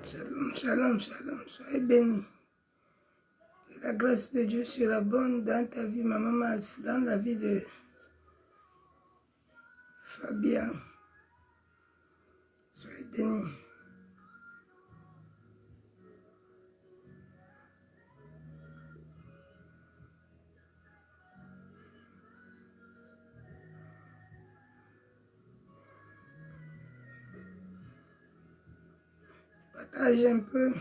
Shalom, shalom, shalom. Soyez bénis. Que la grâce de Dieu surabonde dans ta vie, ma maman, dans la vie de Fabien. Soyez bénis. Partage un peu.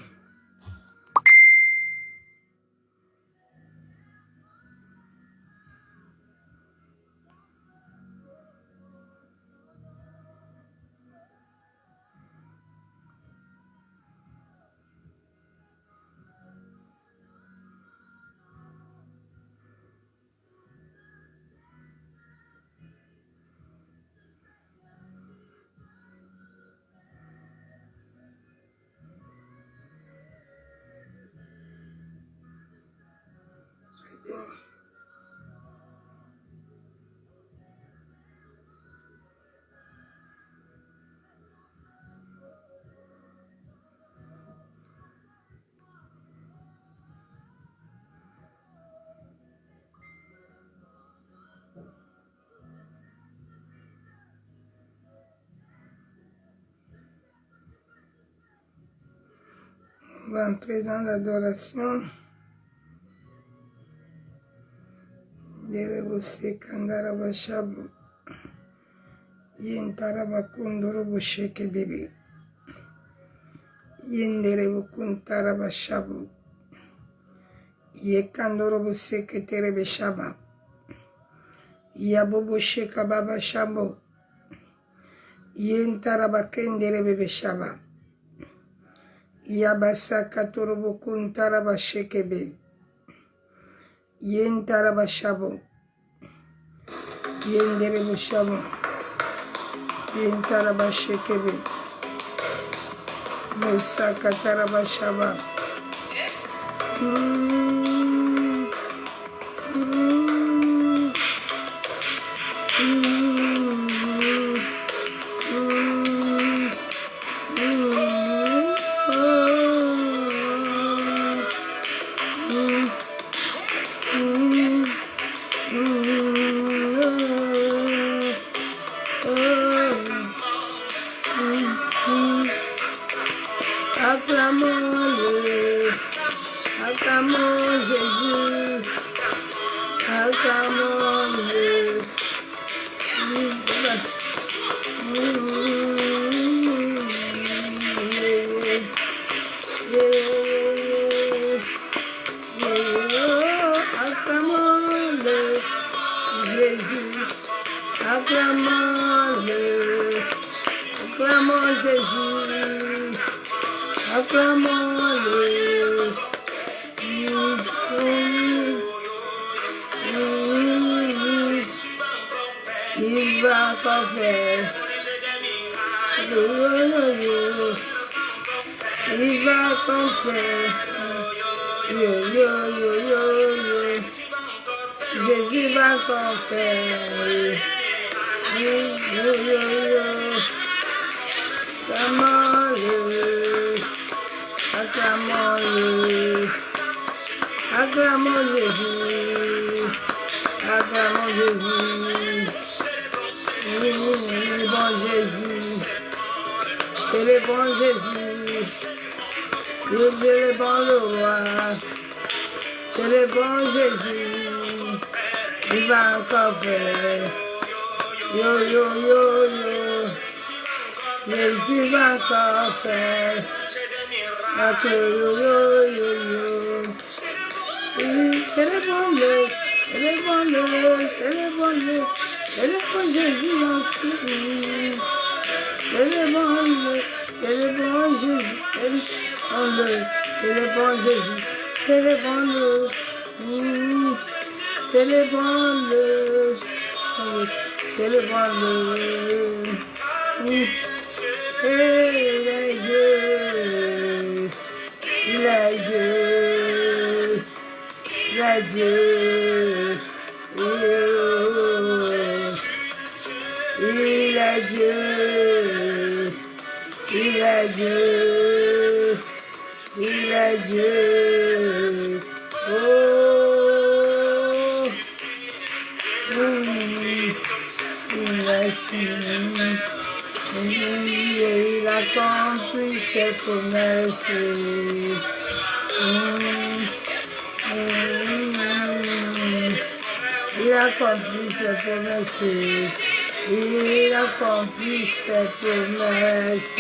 Soyez bénis. On va entrer dans l'adoration. Yerebose kandara bashabu. Yentara bakundoro bosheke bebe. Yendere bukuntara bashabu. Yekandoro boseke tere beshaba. Yabobo sheka baba shabo. Yentara bakendere bebe shaba. Yabasa katorobo kuntara basheke be. Yentara bashabo. Yendere beshabo. Yentara basheke be. Musa katara bashaba. Acclamons-le, acclamons Jésus, acclamons-le. Acclamons-le, Jésus, acclamons-le, acclamons Jésus. Acclamons-le. Il va encore faire. Il va encore faire. Jésus va encore faire. Acclamons-le. Acclamons-le, acclamons Jésus, acclamons Jésus, le bon Jésus, c'est le bon Jésus, c'est le bon le roi, c'est le bon Jésus, il va encore faire, yo yo yo yo, Jésus va encore faire. Célébrons-le, célébrons-le, célébrons-le, célébrons Jésus ensuite. Célébrons-le, célébrons Jésus, célébrons-le, célébrons Jésus, célébrons-le, célébrons-le, célébrons-le. Il est Dieu, il est Dieu, il est Dieu, il est Dieu, est Dieu. Oh, merci. Il accomplit ses promesses. Il accomplit ses promesses. Il accomplit ses promesses.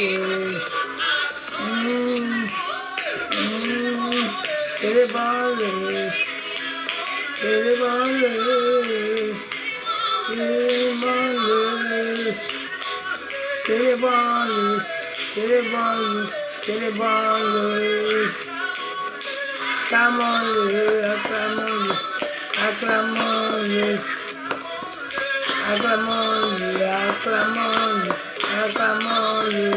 Célèbre-le. Célèbre-le. Célèbre-le. Célèbre-le. Célèbre-le. Célèbre-le. Acclamons-le. Acclamons-le. Acclamons-le. Acclamons-le. Acclamons-le. Acclamons-le.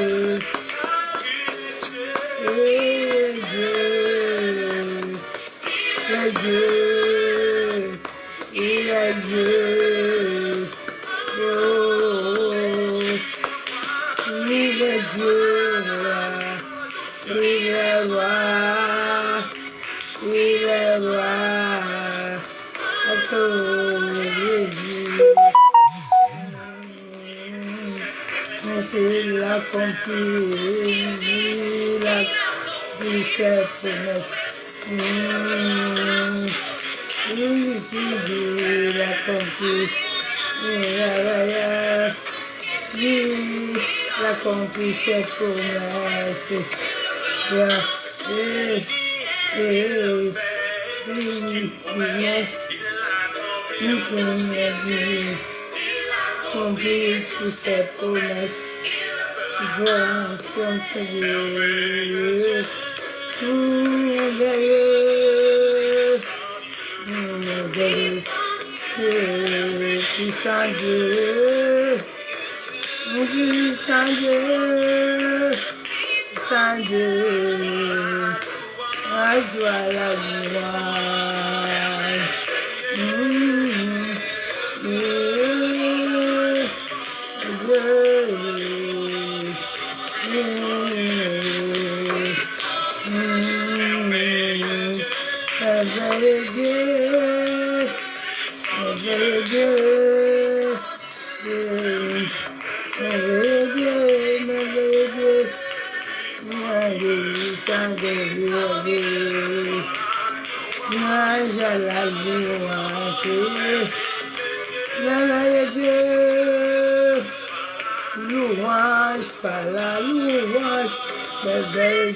Et Dieu, il est Dieu. Oh, il est Dieu. Il est roi. Il est roi. Il accomplit, il accomplit ses promesses. Il accomplit, il accomplit ses promesses. Accomplit toutes ses promesses. Merveilleux, puissant Dieu, puissant Dieu, puissant Dieu, à toi la gloire. Louange par la louange, merveilleux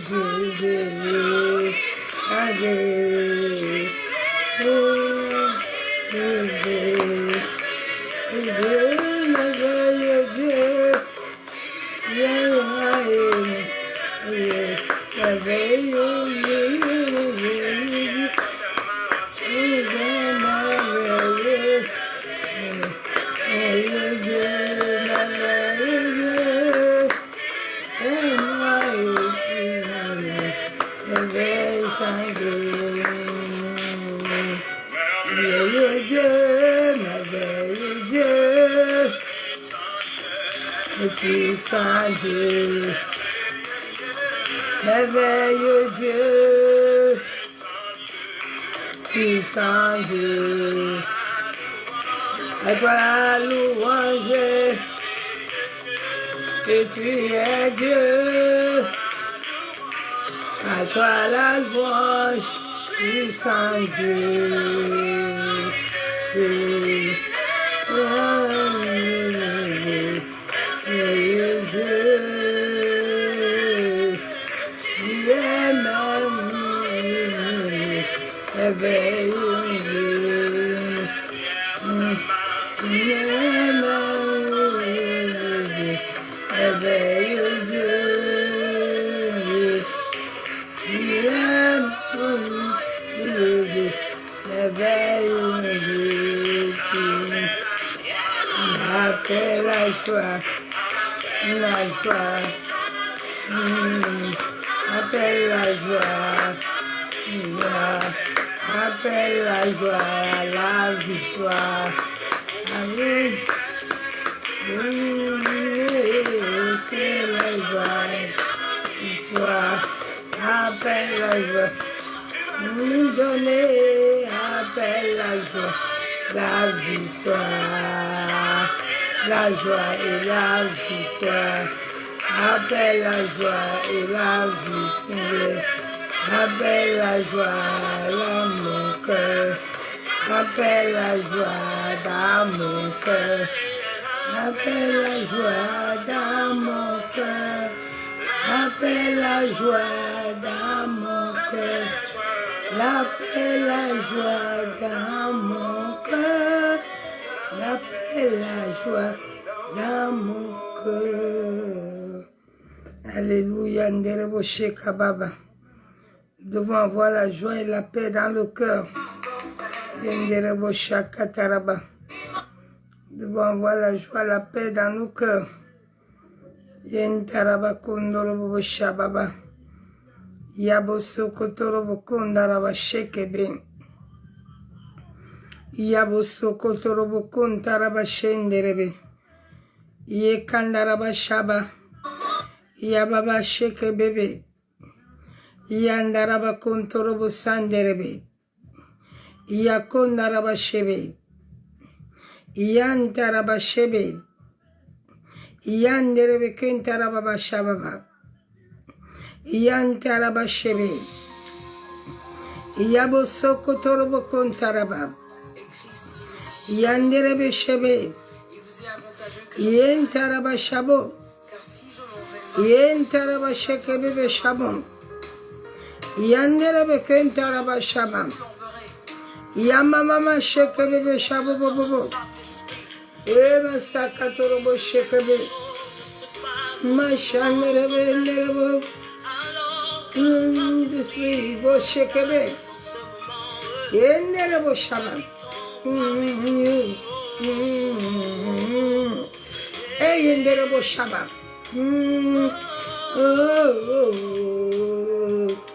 Dieu, merveilleux Dieu, puissant Dieu, merveilleux Dieu, puissant Dieu, à toi la louange, que tu es Dieu, à toi la louange, puissant Dieu. Appelle la joie, appelle la joie à la victoire. Amen. C'est la joie, victoire. appelle la joie. Nous donner, appelle la joie, la victoire. La joie et la victoire. Appelle la joie et la victoire. Appelle la joie dans mon cœur. Appelle la joie dans mon cœur. Appelle la joie dans mon cœur. Appelle la joie dans mon cœur. L'appelle la joie dans mon cœur. L'appelle la joie dans mon cœur. Alléluia. Nderebo Sheka Baba. Nous devons avoir la joie et la paix dans le cœur. Nderebo Shaka Taraba. Nous devons avoir la joie et la paix dans nos cœurs. Yen Taraba Kondorobo Shababa. Yabo Sokotorobo Kondaraba Shekebe. Yabo Sokotorobo Kontaraba Shenderebe. Ye Kandaraba Shaba. Yababa Shekebebe. Yandaraba Kontorobo Sanderebe. Yakondaraba Shebe. Yantaraba Shebe. Yanderebe Kentaraba Shababa. Yantaraba Shebe. Yabo Sokotorobo Kontaraba. Yanderebe Shebe. Yantaraba Shabo. Yantaraba Shekebebe Shabon. Yanderebe Kentaraba Shabam. Yamama Shekebebe Shabo Bobo. Eva Sakatorobo Shekebe. Mashanerebe Nerebo. This way, Bo Shekebe. Yenderebo Shabam. Yenderebo Shabam.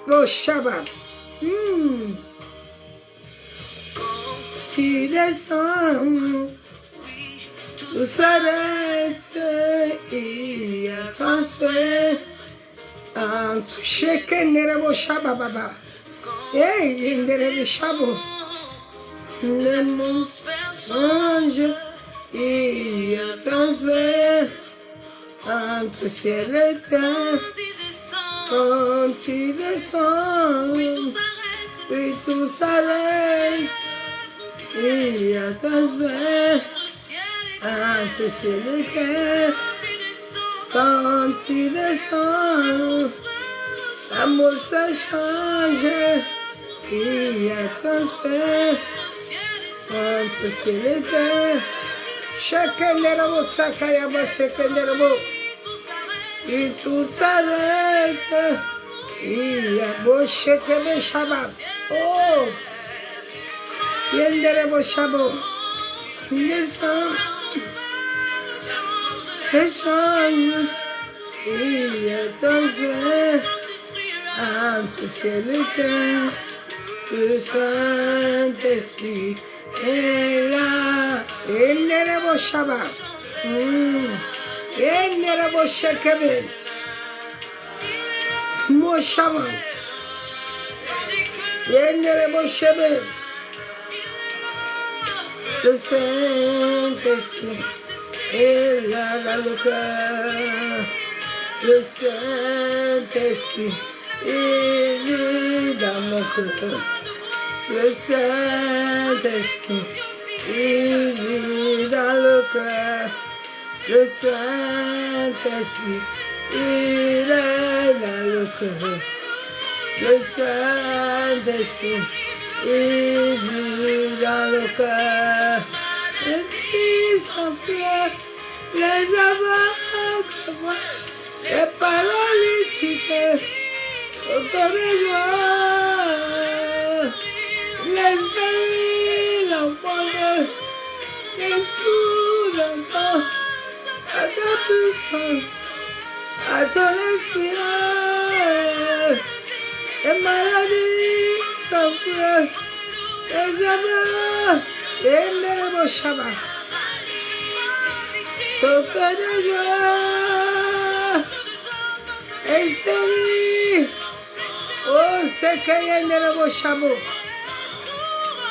Bo Shabam. Tu descends, tout s'arrête, il y a transfert entre chacun de vos chabababa. Et il de chabo. Le monde change, il y a transfert entre ciel et terre. Quand tu descends, puis tout s'arrête. Il y a transfert entre ciel et terre. Quand tu descends, l'amour se change. Il y a transfert entre ciel et terre. Chacun de la sakayaba sekenderabo. Et tout s'arrête. Il y a beau chekebe shabab. Oh! Yenderebo Shabo. Descends. Échange. Il y a transfert entre ciel et terre. Le Saint-Esprit est là. Yenderebo Shaba. Yenderebo Shekebe. Mo Shaba. Yenderebo Shebe. Le Saint-Esprit est là dans le cœur. Le Saint-Esprit est venu dans mon cœur. Le Saint-Esprit est venu dans le cœur. Le Saint-Esprit est là dans le cœur. Le Saint-Esprit est venu dans le cœur. Les filles sont fiers, les aveugles, les paralytiques, autour de joie, les vieilles, l'enfant, les sourds, l'enfant, à ta puissance, à ton esprit, les maladies sont fiers, les aveugles, les Shaba. Sauter de joie, hystérie, sekeyendere boşabo.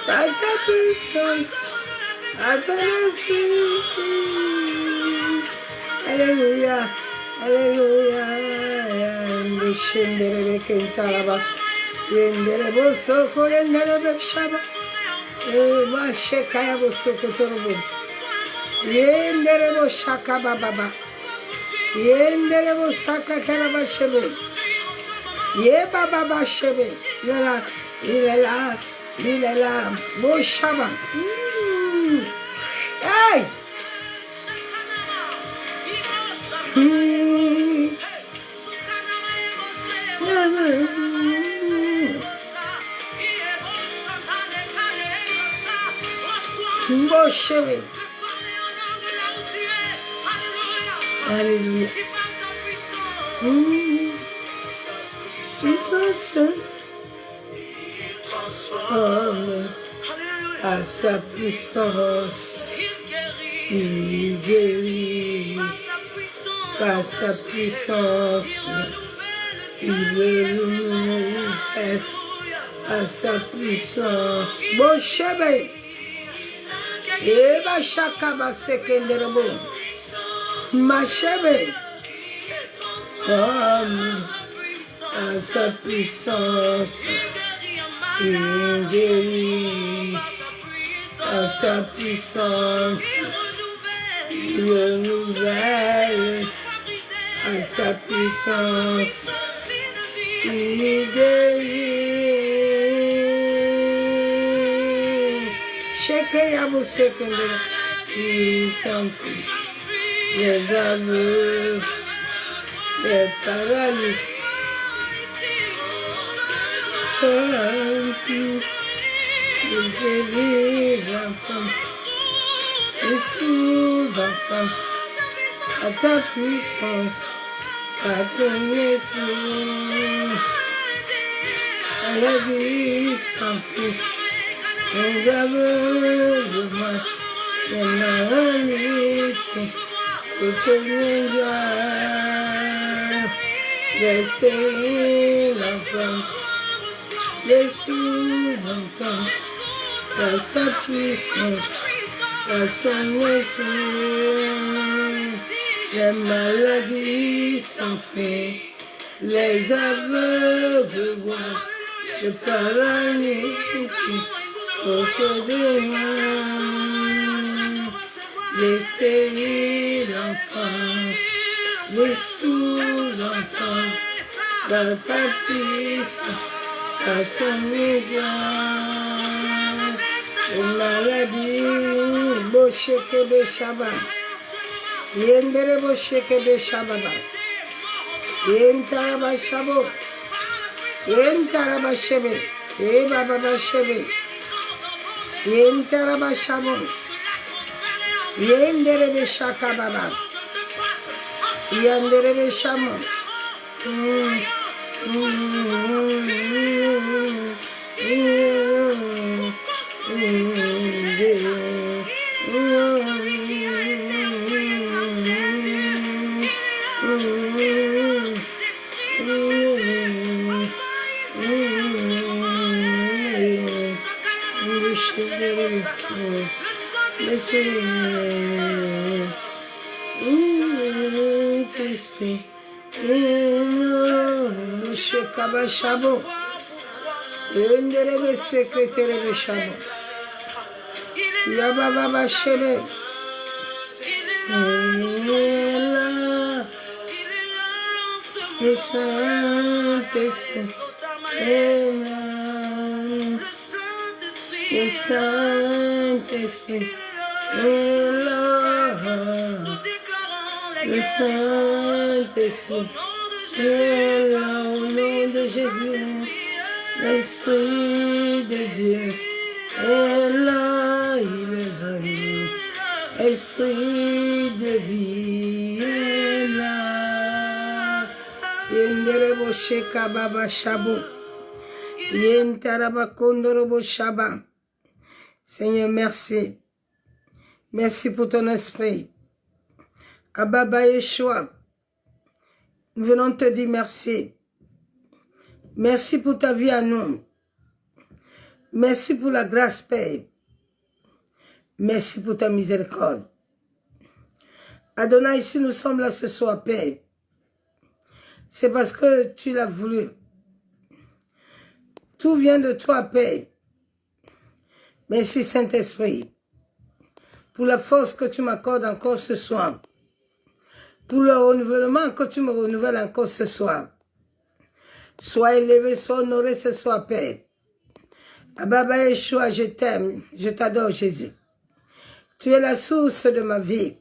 Par ta puissance, par ton esprit. Alléluia, alléluia. Yendere bekentaraba. Yendere bosoko, yendere bekşaba. Maşekaya bosoko torubu. Yendere boşaka baba. Yendere bosaka karaba şebe. Ye baba başebe. Yela, ilela, ilela. Boşaba. Hey! Boşebe. Alléluia. Puissance. Homme à sa puissance. Il guérit. Par sa puissance. Il renouvelle. À sa puissance. Boşebe. Eba şakaba sekenderebo. Machebe. Homme à sa puissance. Il guérit. À sa puissance. Il renouvelle. À sa puissance. Il guérit. Cheke yabu sekendere. Il s'enfuit. Les aveux, les paralytiques, les églises enfants, les sourds enfants, à ta puissance, à ton esprit, à la vie s'enfuit, les aveuglements, les paralytiques. Laissez l'enfant, laissez l'enfant, par sa puissance, par son esprit, les maladies s'enfuient, les aveugles voient, les paralytiques sortent de loin. Laissez l'enfant, les sous-enfants, dans ta puissance, dans ton misère, les maladies, bosheke beshaba, yendere bosheke beshababa, yentaraba shabo, yentaraba shebe, baba shebe, yentaraba shabo. Yendere be şaka baba. Yendere be şamı. Şekaba şabu. Öndere be sekretere be şabu. Ya baba başebe. Le Saint-Esprit. Le Saint-Esprit. Le Saint-Esprit. Au nom de Jésus, l'Esprit de Dieu est là, il est là. Esprit de vie est là. Yendere bosheka baba shabu. Yentaraba kondorobo shaba. Seigneur, merci. Merci pour ton esprit. Ababa Yeshua. Nous venons te dire merci. Merci pour ta vie à nous. Merci pour la grâce, Père. Merci pour ta miséricorde. Adonai, si nous sommes là ce soir, Père, c'est parce que tu l'as voulu. Tout vient de toi, Père. Merci, Saint-Esprit, pour la force que tu m'accordes encore ce soir. Pour le renouvellement que tu me renouvelles encore ce soir. Sois élevé, sois honoré ce soir, Père. Abba Yeshua, je t'aime, je t'adore, Jésus. Tu es la source de ma vie.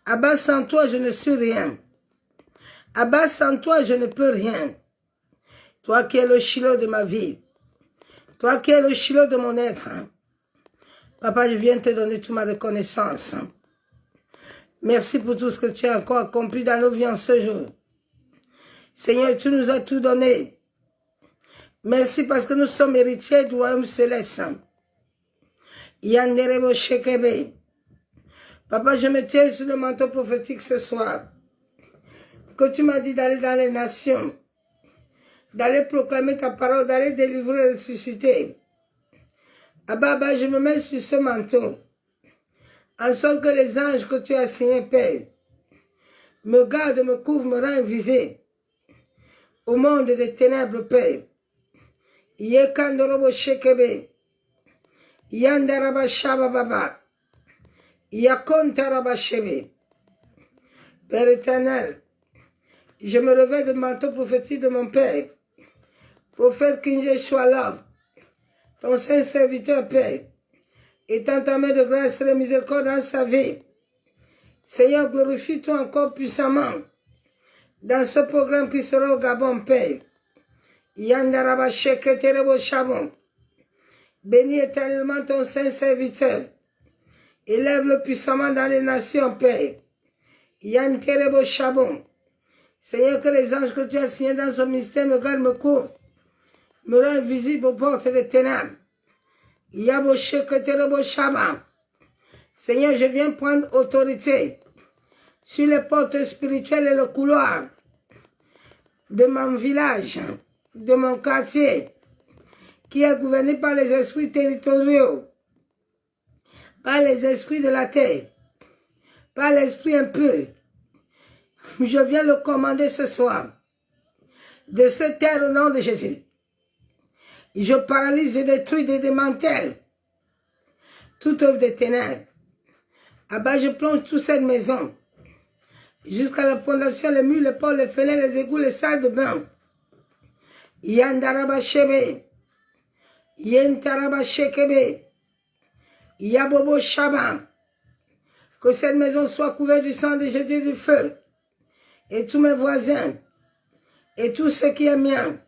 Abba, sans toi, je ne suis rien. Abba, sans toi, je ne peux rien. Toi qui es le Shiloh de ma vie. Toi qui es le Shiloh de mon être. Papa, je viens te donner toute ma reconnaissance. Merci pour tout ce que tu as encore accompli dans nos vies en ce jour. Seigneur, tu nous as tout donné. Merci parce que nous sommes héritiers du royaume céleste. Yanderebo Shekebe. Papa, je me tiens sur le manteau prophétique ce soir. Que tu m'as dit d'aller dans les nations, d'aller proclamer ta parole, d'aller délivrer, ressusciter. Abba, je me mets sur ce manteau, en sorte que les anges que tu as signés, Père, me gardent, me couvrent, me rendent invisible au monde des ténèbres, Père. Yekandorobo Shekebe, Yandaraba Shabababa, Yakontaraba Shebe. Père éternel, je me revêt de manteau prophétique de mon Père, prophète King Yeshua Love, ton saint serviteur, Père, étant ta main de grâce et de miséricorde dans sa vie. Seigneur, glorifie-toi encore puissamment dans ce programme qui sera au Gabon, Père. Yandaraba Sheketerebo Shabon. Bénis éternellement ton saint serviteur. Élève-le puissamment dans les nations, Père. Yanterebo Shabon. Seigneur, que les anges que tu as signés dans son ministère me gardent, me couvrent, me rendent visible aux portes des ténèbres. Yabo Sheketerebo Shabon. Seigneur, je viens prendre autorité sur les portes spirituelles et le couloir de mon village, de mon quartier, qui est gouverné par les esprits territoriaux, par les esprits de la terre, par l'esprit impur. Je viens le commander ce soir, de cette terre au nom de Jésus. Je paralyse, je détruis, je démantèle toute œuvre des ténèbres. Abba, je plonge toute cette maison, jusqu'à la fondation, les murs, les portes, les fenêtres, les égouts, les salles de bain. Yandaraba Shebe, Yentaraba Shekebe, Yabobo Shaba. Que cette maison soit couverte du sang de Jésus du feu. Et tous mes voisins, et tout ce qui est mien.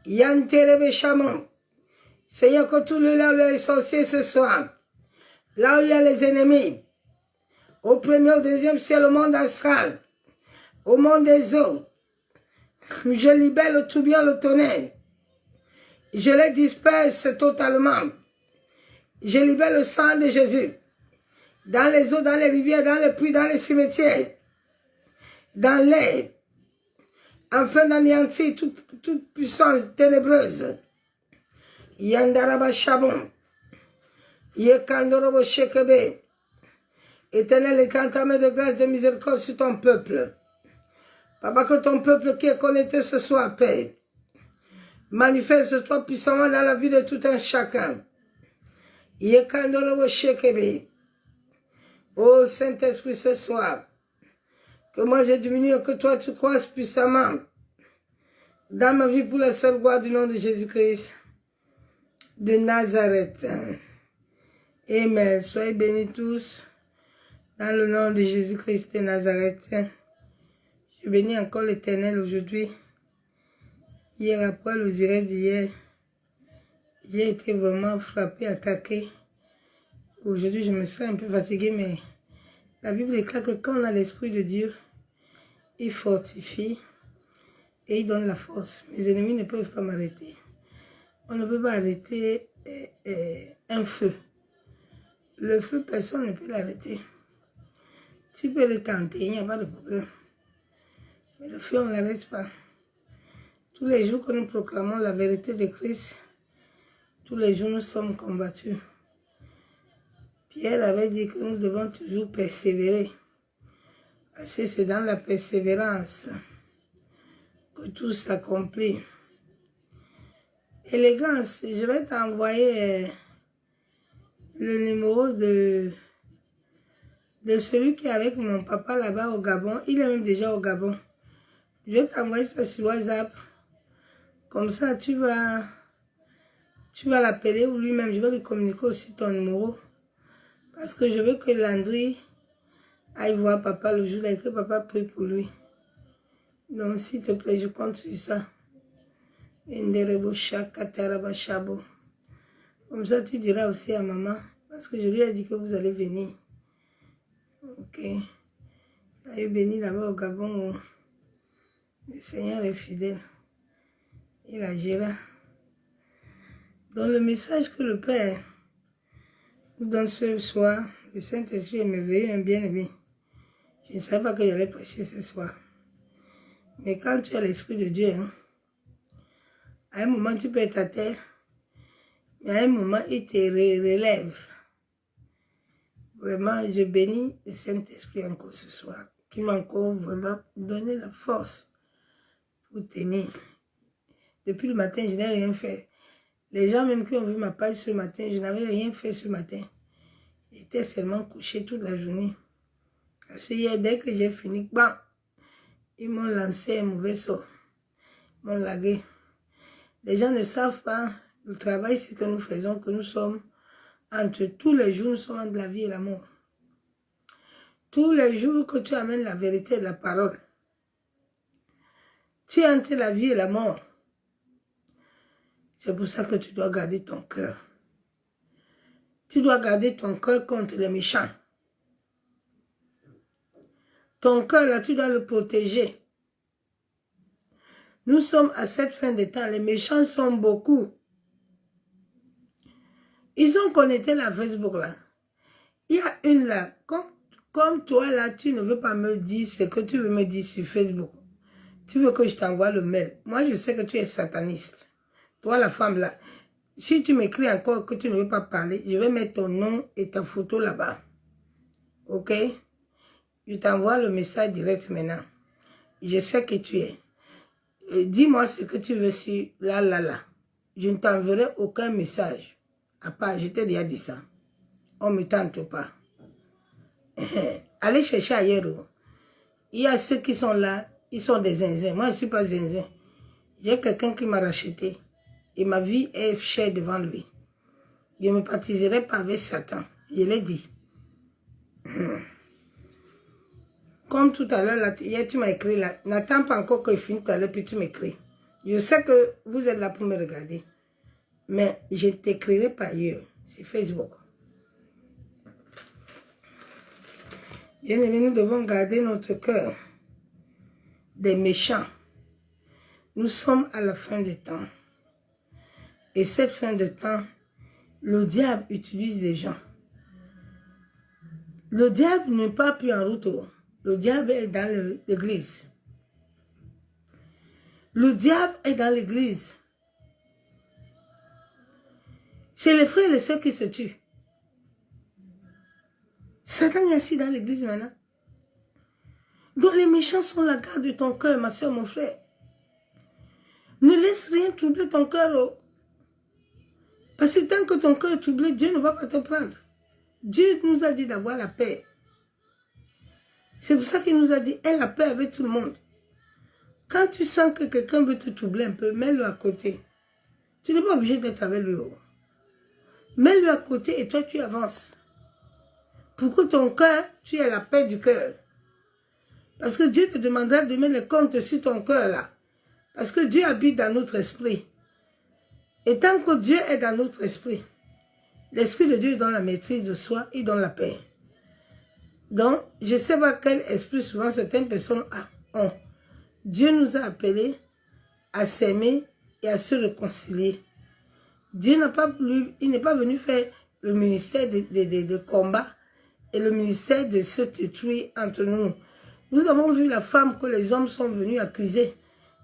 Yanterebe Shamon. Seigneur, que tout le là où il y a les sorciers ce soir, là où il y a les ennemis, au premier, au deuxième ciel, au monde astral, au monde des eaux, je libère le tourbillon, le tonnerre. Je les disperse totalement. Je libère le sang de Jésus. Dans les eaux, dans les rivières, dans les puits, dans les cimetières, dans l'air, afin d'anéantir toute puissance ténébreuse. Yandaraba Shabon. Yekandorobo Shekebe. Éternel, étends ta main de grâce, de miséricorde sur ton peuple. Papa, que ton peuple qui est connecté ce soir, Père, manifeste-toi puissamment dans la vie de tout un chacun. Yekandorobo Shekebe. Ô Saint-Esprit, ce soir, que moi je diminue et que toi tu croisses puissamment dans ma vie pour la seule gloire du nom de Jésus-Christ de Nazareth. Amen. Soyez bénis tous dans le nom de Jésus-Christ de Nazareth. Je bénis encore l'Éternel aujourd'hui. Hier après le direct d'hier, j'ai été vraiment frappé, attaqué. Aujourd'hui, je me sens un peu fatigué, mais la Bible déclare que quand on a l'Esprit de Dieu, il fortifie et il donne la force. Mes ennemis ne peuvent pas m'arrêter. On ne peut pas arrêter un feu. Le feu, personne ne peut l'arrêter. Tu peux le tenter, il n'y a pas de problème. Mais le feu, on ne l'arrête pas. Tous les jours que nous proclamons la vérité de Christ, tous les jours nous sommes combattus. Pierre avait dit que nous devons toujours persévérer. Parce que c'est dans la persévérance que tout s'accomplit. Élégance, je vais t'envoyer le numéro de celui qui est avec mon papa là-bas au Gabon. Il est même déjà au Gabon. Je vais t'envoyer ça sur WhatsApp. Comme ça, tu vas l'appeler ou lui-même. Je vais lui communiquer aussi ton numéro. Parce que je veux que Landry aille voir papa le jour là et que papa prie pour lui. Donc, s'il te plaît, je compte sur ça. Comme ça, tu diras aussi à maman. Parce que je lui ai dit que vous allez venir. Ok. Soyez bénis là-bas au Gabon. Le Seigneur est fidèle. Il agira. Donc, le message que le Père nous donne ce soir, le Saint-Esprit est merveilleux, un bien-aimé. Je ne savais pas que j'allais prêcher ce soir. Mais quand tu as l'Esprit de Dieu, hein, à un moment, tu peux être à terre, mais à un moment, il te relève. Vraiment, je bénis le Saint-Esprit encore ce soir, qui m'a encore vraiment donné la force pour tenir. Depuis le matin, je n'ai rien fait. Les gens même qui ont vu ma page ce matin, je n'avais rien fait ce matin. J'étais seulement couché toute la journée. Parce que hier, dès que j'ai fini, bam, ils m'ont lancé un mauvais sort. Ils m'ont lagué. Les gens ne savent pas le travail que nous faisons, que nous sommes entre tous les jours, nous sommes entre la vie et la mort. Tous les jours que tu amènes la vérité de la parole, tu es entre la vie et la mort. C'est pour ça que tu dois garder ton cœur. Tu dois garder ton cœur contre les méchants. Ton cœur, là, tu dois le protéger. Nous sommes à cette fin de temps. Les méchants sont beaucoup. Ils ont connecté la Facebook, là. Il y a une, là. Comme toi, là, tu ne veux pas me dire ce que tu veux me dire sur Facebook. Tu veux que je t'envoie le mail. Moi, je sais que tu es sataniste. Toi, la femme, là. Si tu m'écris encore que tu ne veux pas parler, je vais mettre ton nom et ta photo là-bas. Ok? Je t'envoie le message direct maintenant. Je sais que tu es. Dis-moi ce que tu veux sur là. Je ne t'enverrai aucun message. À part, je t'ai déjà dit ça. On ne me tente pas. Allez chercher ailleurs. Il y a ceux qui sont là, ils sont des zinzins. Moi, je ne suis pas zinzin. J'ai quelqu'un qui m'a racheté. Et ma vie est chère devant lui. Je ne me baptiserai pas avec Satan. Je l'ai dit. Comme tout à l'heure, hier tu m'as écrit là. N'attends pas encore que je finisse tout à l'heure, puis tu m'écris. Je sais que vous êtes là pour me regarder. Mais je ne t'écrirai pas ailleurs. C'est Facebook. Bien aimé, nous devons garder notre cœur des méchants. Nous sommes à la fin du temps. Et cette fin de temps, le diable utilise des gens. Le diable n'est pas plus en route. Le diable est dans l'église. Le diable est dans l'église. C'est les frères et les sœurs qui se tuent. Satan est assis dans l'église maintenant. Donc les méchants sont la garde de ton cœur, ma soeur, mon frère. Ne laisse rien troubler ton cœur. Parce que tant que ton cœur est troublé, Dieu ne va pas te prendre. Dieu nous a dit d'avoir la paix. C'est pour ça qu'il nous a dit, aie la paix avec tout le monde. Quand tu sens que quelqu'un veut te troubler un peu, mets-le à côté. Tu n'es pas obligé d'être avec lui. Mets-le à côté et toi tu avances. Pour que ton cœur, tu aies la paix du cœur. Parce que Dieu te demandera de mettre le compte sur ton cœur là. Parce que Dieu habite dans notre esprit. Et tant que Dieu est dans notre esprit, l'Esprit de Dieu donne la maîtrise de soi, il donne la paix. Donc, je ne sais pas quel esprit souvent certaines personnes ont. Dieu nous a appelés à s'aimer et à se réconcilier. Dieu n'a pas voulu, il n'est pas venu faire le ministère de combat et le ministère de se détruire entre nous. Nous avons vu la femme que les hommes sont venus accuser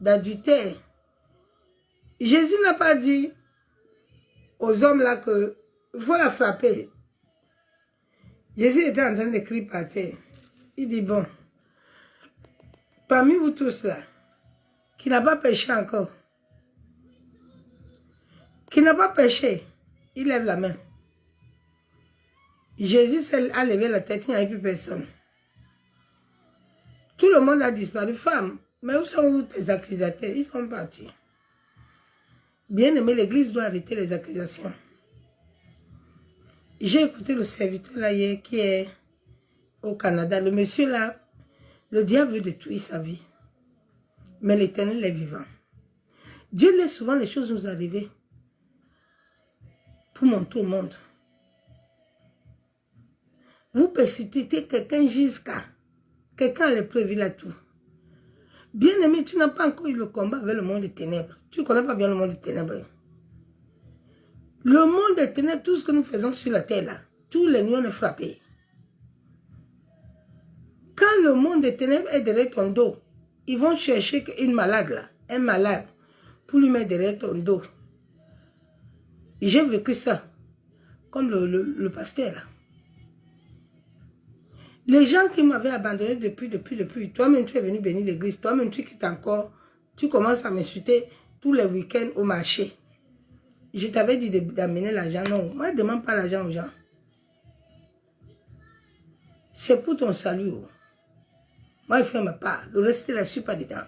d'adultère. Jésus n'a pas dit aux hommes là que il faut la frapper. Jésus était en train d'écrire par terre. Il dit, bon, parmi vous tous là, qui n'a pas péché encore, qui n'a pas péché, il lève la main. Jésus a levé la tête, il n'y avait plus personne. Tout le monde a disparu. Femme, mais où sont tes accusateurs? Ils sont partis. Bien aimé, l'Église doit arrêter les accusations. J'ai écouté le serviteur là hier qui est au Canada. Le monsieur là, le diable veut détruire sa vie. Mais l'Éternel est vivant. Dieu laisse souvent les choses nous arriver pour montrer au monde. Vous persécutez quelqu'un jusqu'à quelqu'un le prévu là tout. Bien aimé, tu n'as pas encore eu le combat avec le monde des ténèbres. Tu ne connais pas bien le monde des ténèbres. Le monde des ténèbres, tout ce que nous faisons sur la terre là, tous les nuits on est frappés. Quand le monde des ténèbres est derrière ton dos, ils vont chercher une malade là, un malade, pour lui mettre derrière ton dos. J'ai vécu ça, comme le pasteur là. Les gens qui m'avaient abandonné depuis, toi-même tu es venu bénir l'église, toi-même tu quittes encore, tu commences à m'insulter tous les week-ends au marché. Je t'avais dit d'amener l'argent, non, moi je ne demande pas l'argent aux gens. C'est pour ton salut. Moi je fais ma part, le reste là je ne suis pas dedans.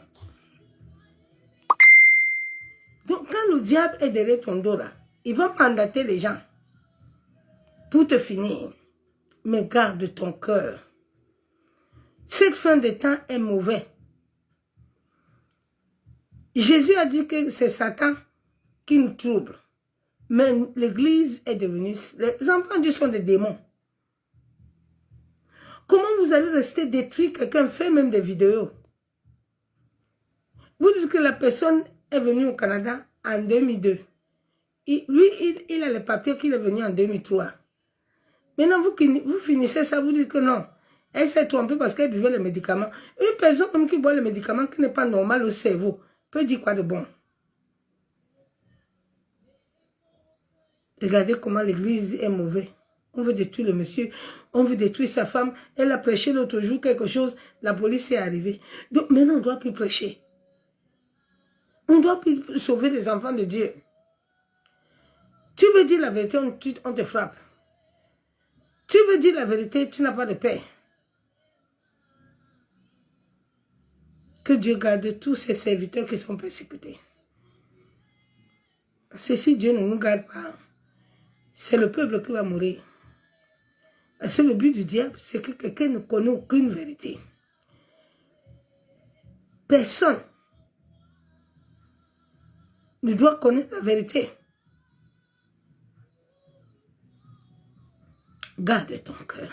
Donc quand le diable est derrière ton dos là, il va mandater les gens pour te finir. Mais garde ton cœur. Cette fin de temps est mauvaise. Jésus a dit que c'est Satan qui nous trouble. Mais l'église est devenue... Les enfants de Dieu sont des démons. Comment vous allez rester détruit? Quelqu'un fait même des vidéos. Vous dites que la personne est venue au Canada en 2002. Il a les papiers qu'il est venu en 2003. Maintenant, vous finissez ça, vous dites que non. Elle s'est trompée parce qu'elle buvait les médicaments. Une personne même qui boit les médicaments qui n'est pas normal au cerveau peut dire quoi de bon? Regardez comment l'église est mauvaise. On veut détruire le monsieur, on veut détruire sa femme. Elle a prêché l'autre jour quelque chose, la police est arrivée. Donc maintenant, on ne doit plus prêcher. On ne doit plus sauver les enfants de Dieu. Tu veux dire la vérité, on te frappe. Tu veux dire la vérité, tu n'as pas de paix. Que Dieu garde tous ses serviteurs qui sont persécutés. Parce que si Dieu ne nous garde pas, c'est le peuple qui va mourir. Parce que le but du diable, c'est que quelqu'un ne connaît aucune vérité. Personne ne doit connaître la vérité. Garde ton cœur.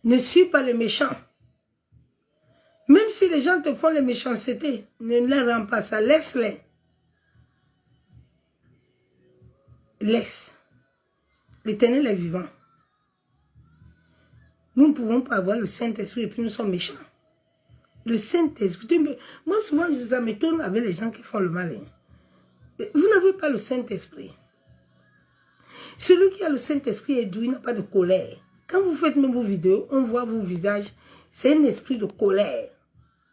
Ne suis pas les méchants. Même si les gens te font les méchancetés, ne leur rends pas ça. Laisse-les. Laisse. L'Éternel est vivant. Nous ne pouvons pas avoir le Saint-Esprit et puis nous sommes méchants. Le Saint-Esprit. Moi, souvent, ça me tourne avec les gens qui font le mal. Vous n'avez pas le Saint-Esprit. Celui qui a le Saint-Esprit est doux, il n'a pas de colère. Quand vous faites même vos vidéos, on voit vos visages. C'est un esprit de colère.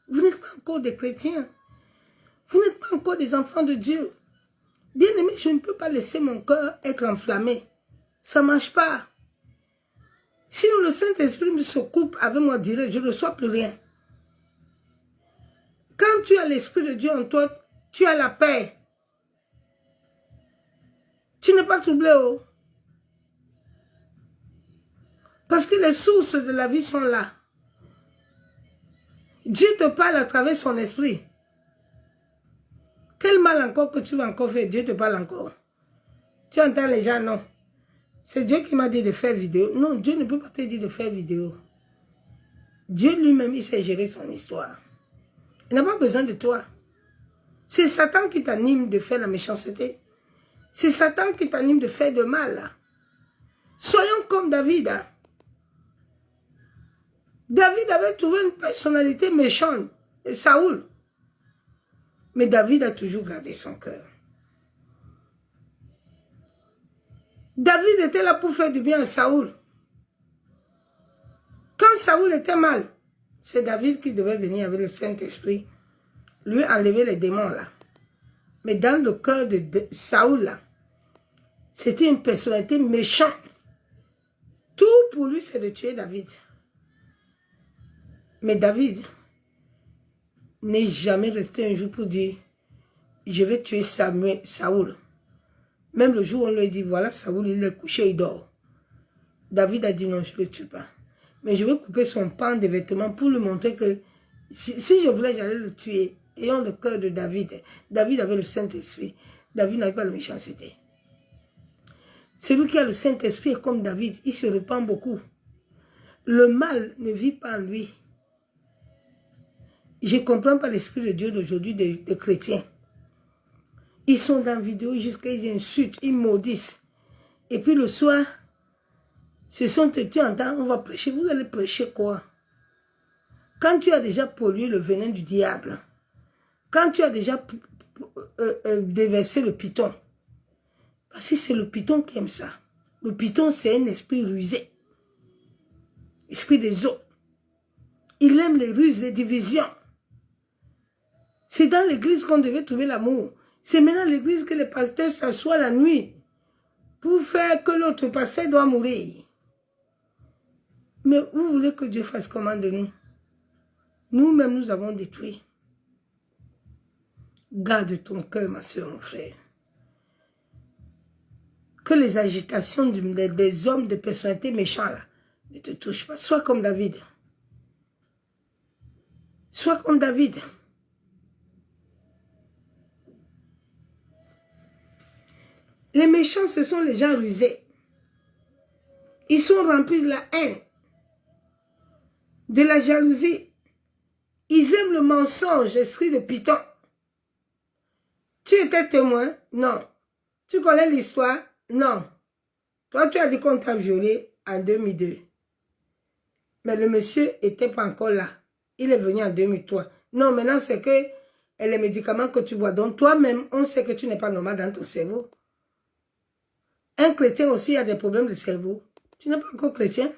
Vous n'êtes pas encore des chrétiens. Vous n'êtes pas encore des enfants de Dieu. Bien aimé, je ne peux pas laisser mon cœur être enflammé. Ça ne marche pas. Sinon le Saint-Esprit se coupe avec moi direct, je ne reçois plus rien. Quand tu as l'Esprit de Dieu en toi, tu as la paix. Tu n'es pas troublé. Oh. Parce que les sources de la vie sont là. Dieu te parle à travers son esprit. Quel mal encore que tu vas encore faire, Dieu te parle encore. Tu entends les gens, non. C'est Dieu qui m'a dit de faire vidéo. Non, Dieu ne peut pas te dire de faire vidéo. Dieu lui-même, il sait gérer son histoire. Il n'a pas besoin de toi. C'est Satan qui t'anime de faire la méchanceté. C'est Satan qui t'anime de faire de mal. Soyons comme David. David avait trouvé une personnalité méchante. Et Saoul. Mais David a toujours gardé son cœur. David était là pour faire du bien à Saoul. Quand Saoul était mal, c'est David qui devait venir avec le Saint-Esprit, lui enlever les démons là. Mais dans le cœur de Saoul là, c'était une personnalité méchante. Tout pour lui, c'est de tuer David. Mais David n'est jamais resté un jour pour dire, je vais tuer Saoul. Même le jour où on lui dit, voilà, Saoul, il est couché, il dort. David a dit, non, je ne le tue pas. Mais je vais couper son pan de vêtements pour lui montrer que si je voulais, j'allais le tuer. Ayant le cœur de David. David avait le Saint-Esprit. David n'avait pas la méchanceté. Celui qui a le Saint-Esprit est comme David, il se répand beaucoup. Le mal ne vit pas en lui. Je ne comprends pas l'esprit de Dieu d'aujourd'hui des chrétiens. Ils sont dans la vidéo jusqu'à ils insultent, ils maudissent. Et puis le soir, ce sont tu entends, on va prêcher. Vous allez prêcher quoi? Quand tu as déjà pollué le venin du diable, quand tu as déjà déversé le python, parce que c'est le python qui aime ça. Le python, c'est un esprit rusé. Esprit des eaux. Il aime les ruses, les divisions. C'est dans l'église qu'on devait trouver l'amour. C'est maintenant l'église que les pasteurs s'assoient la nuit pour faire que l'autre pasteur doit mourir. Mais vous voulez que Dieu fasse comment de nous? Nous-mêmes, nous avons détruit. Garde ton cœur, ma soeur, mon frère. Que les agitations des hommes de personnalité méchants là, ne te touchent pas. Sois comme David. Sois comme David. Les méchants, ce sont les gens rusés. Ils sont remplis de la haine, de la jalousie. Ils aiment le mensonge, esprit de python. Tu étais témoin? Non. Tu connais l'histoire? Non. Toi, tu as dit qu'on t'a violé en 2002. Mais le monsieur n'était pas encore là. Il est venu en 2003. Non, maintenant, c'est que les médicaments que tu bois. Donc, toi-même, on sait que tu n'es pas normal dans ton cerveau. Un chrétien aussi a des problèmes de cerveau. Tu n'es pas encore chrétien.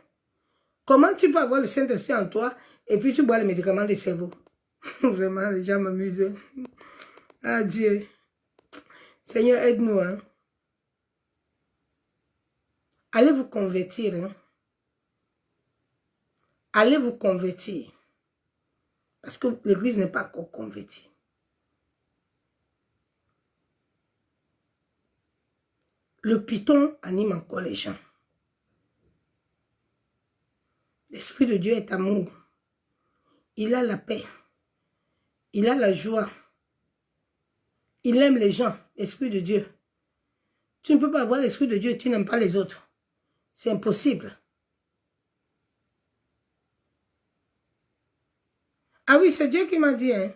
Comment tu peux avoir le Saint-Esprit en toi et puis tu bois les médicaments de cerveau? Vraiment, les gens m'amusent. Ah Dieu. Seigneur, aide-nous. Hein. Allez vous convertir. Hein. Allez vous convertir. Parce que l'église n'est pas encore convertie. Le python anime encore les gens. L'Esprit de Dieu est amour. Il a la paix. Il a la joie. Il aime les gens, l'Esprit de Dieu. Tu ne peux pas avoir l'Esprit de Dieu et tu n'aimes pas les autres. C'est impossible. Ah oui, c'est Dieu qui m'a dit. Hein.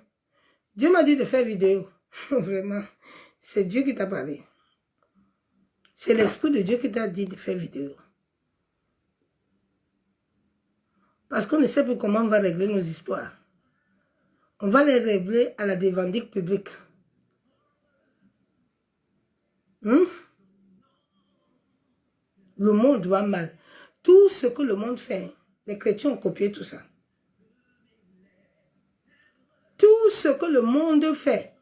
Dieu m'a dit de faire vidéo. Vraiment. C'est Dieu qui t'a parlé. C'est l'Esprit de Dieu qui t'a dit de faire vidéo. Parce qu'on ne sait plus comment on va régler nos histoires. On va les régler à la dévendique publique. Le monde va mal. Tout ce que le monde fait, les chrétiens ont copié tout ça. Tout ce que le monde fait,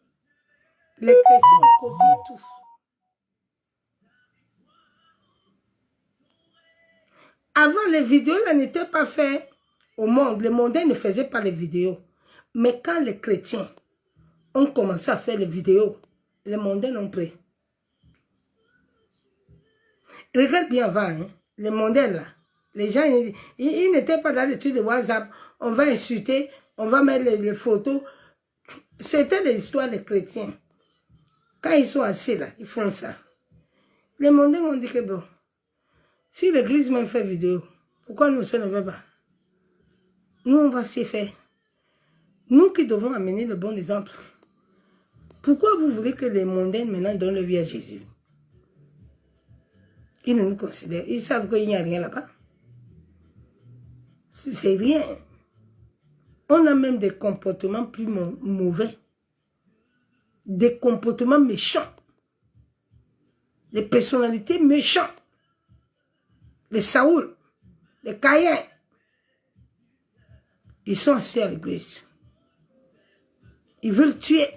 les chrétiens ont copié tout. Avant, les vidéos n'étaient pas faites au monde. Les mondains ne faisaient pas les vidéos. Mais quand les chrétiens ont commencé à faire les vidéos, les mondains ont pris. Regarde bien avant, hein, les mondains là, les gens, ils n'étaient pas dans l'étude de WhatsApp. On va insulter, on va mettre les photos. C'était des histoires des chrétiens. Quand ils sont assis là, ils font ça. Les mondains ont dit que bon, si l'église même fait vidéo, pourquoi nous, ça ne veut pas? Nous, on va s'y faire. Nous qui devons amener le bon exemple. Pourquoi vous voulez que les mondains maintenant donnent leur vie à Jésus? Ils ne nous considèrent. Ils savent qu'il n'y a rien là-bas. C'est rien. On a même des comportements plus mauvais. des comportements méchants, des personnalités méchantes, les Saoul, les Caïens. Ils sont assis à l'église. Ils veulent tuer.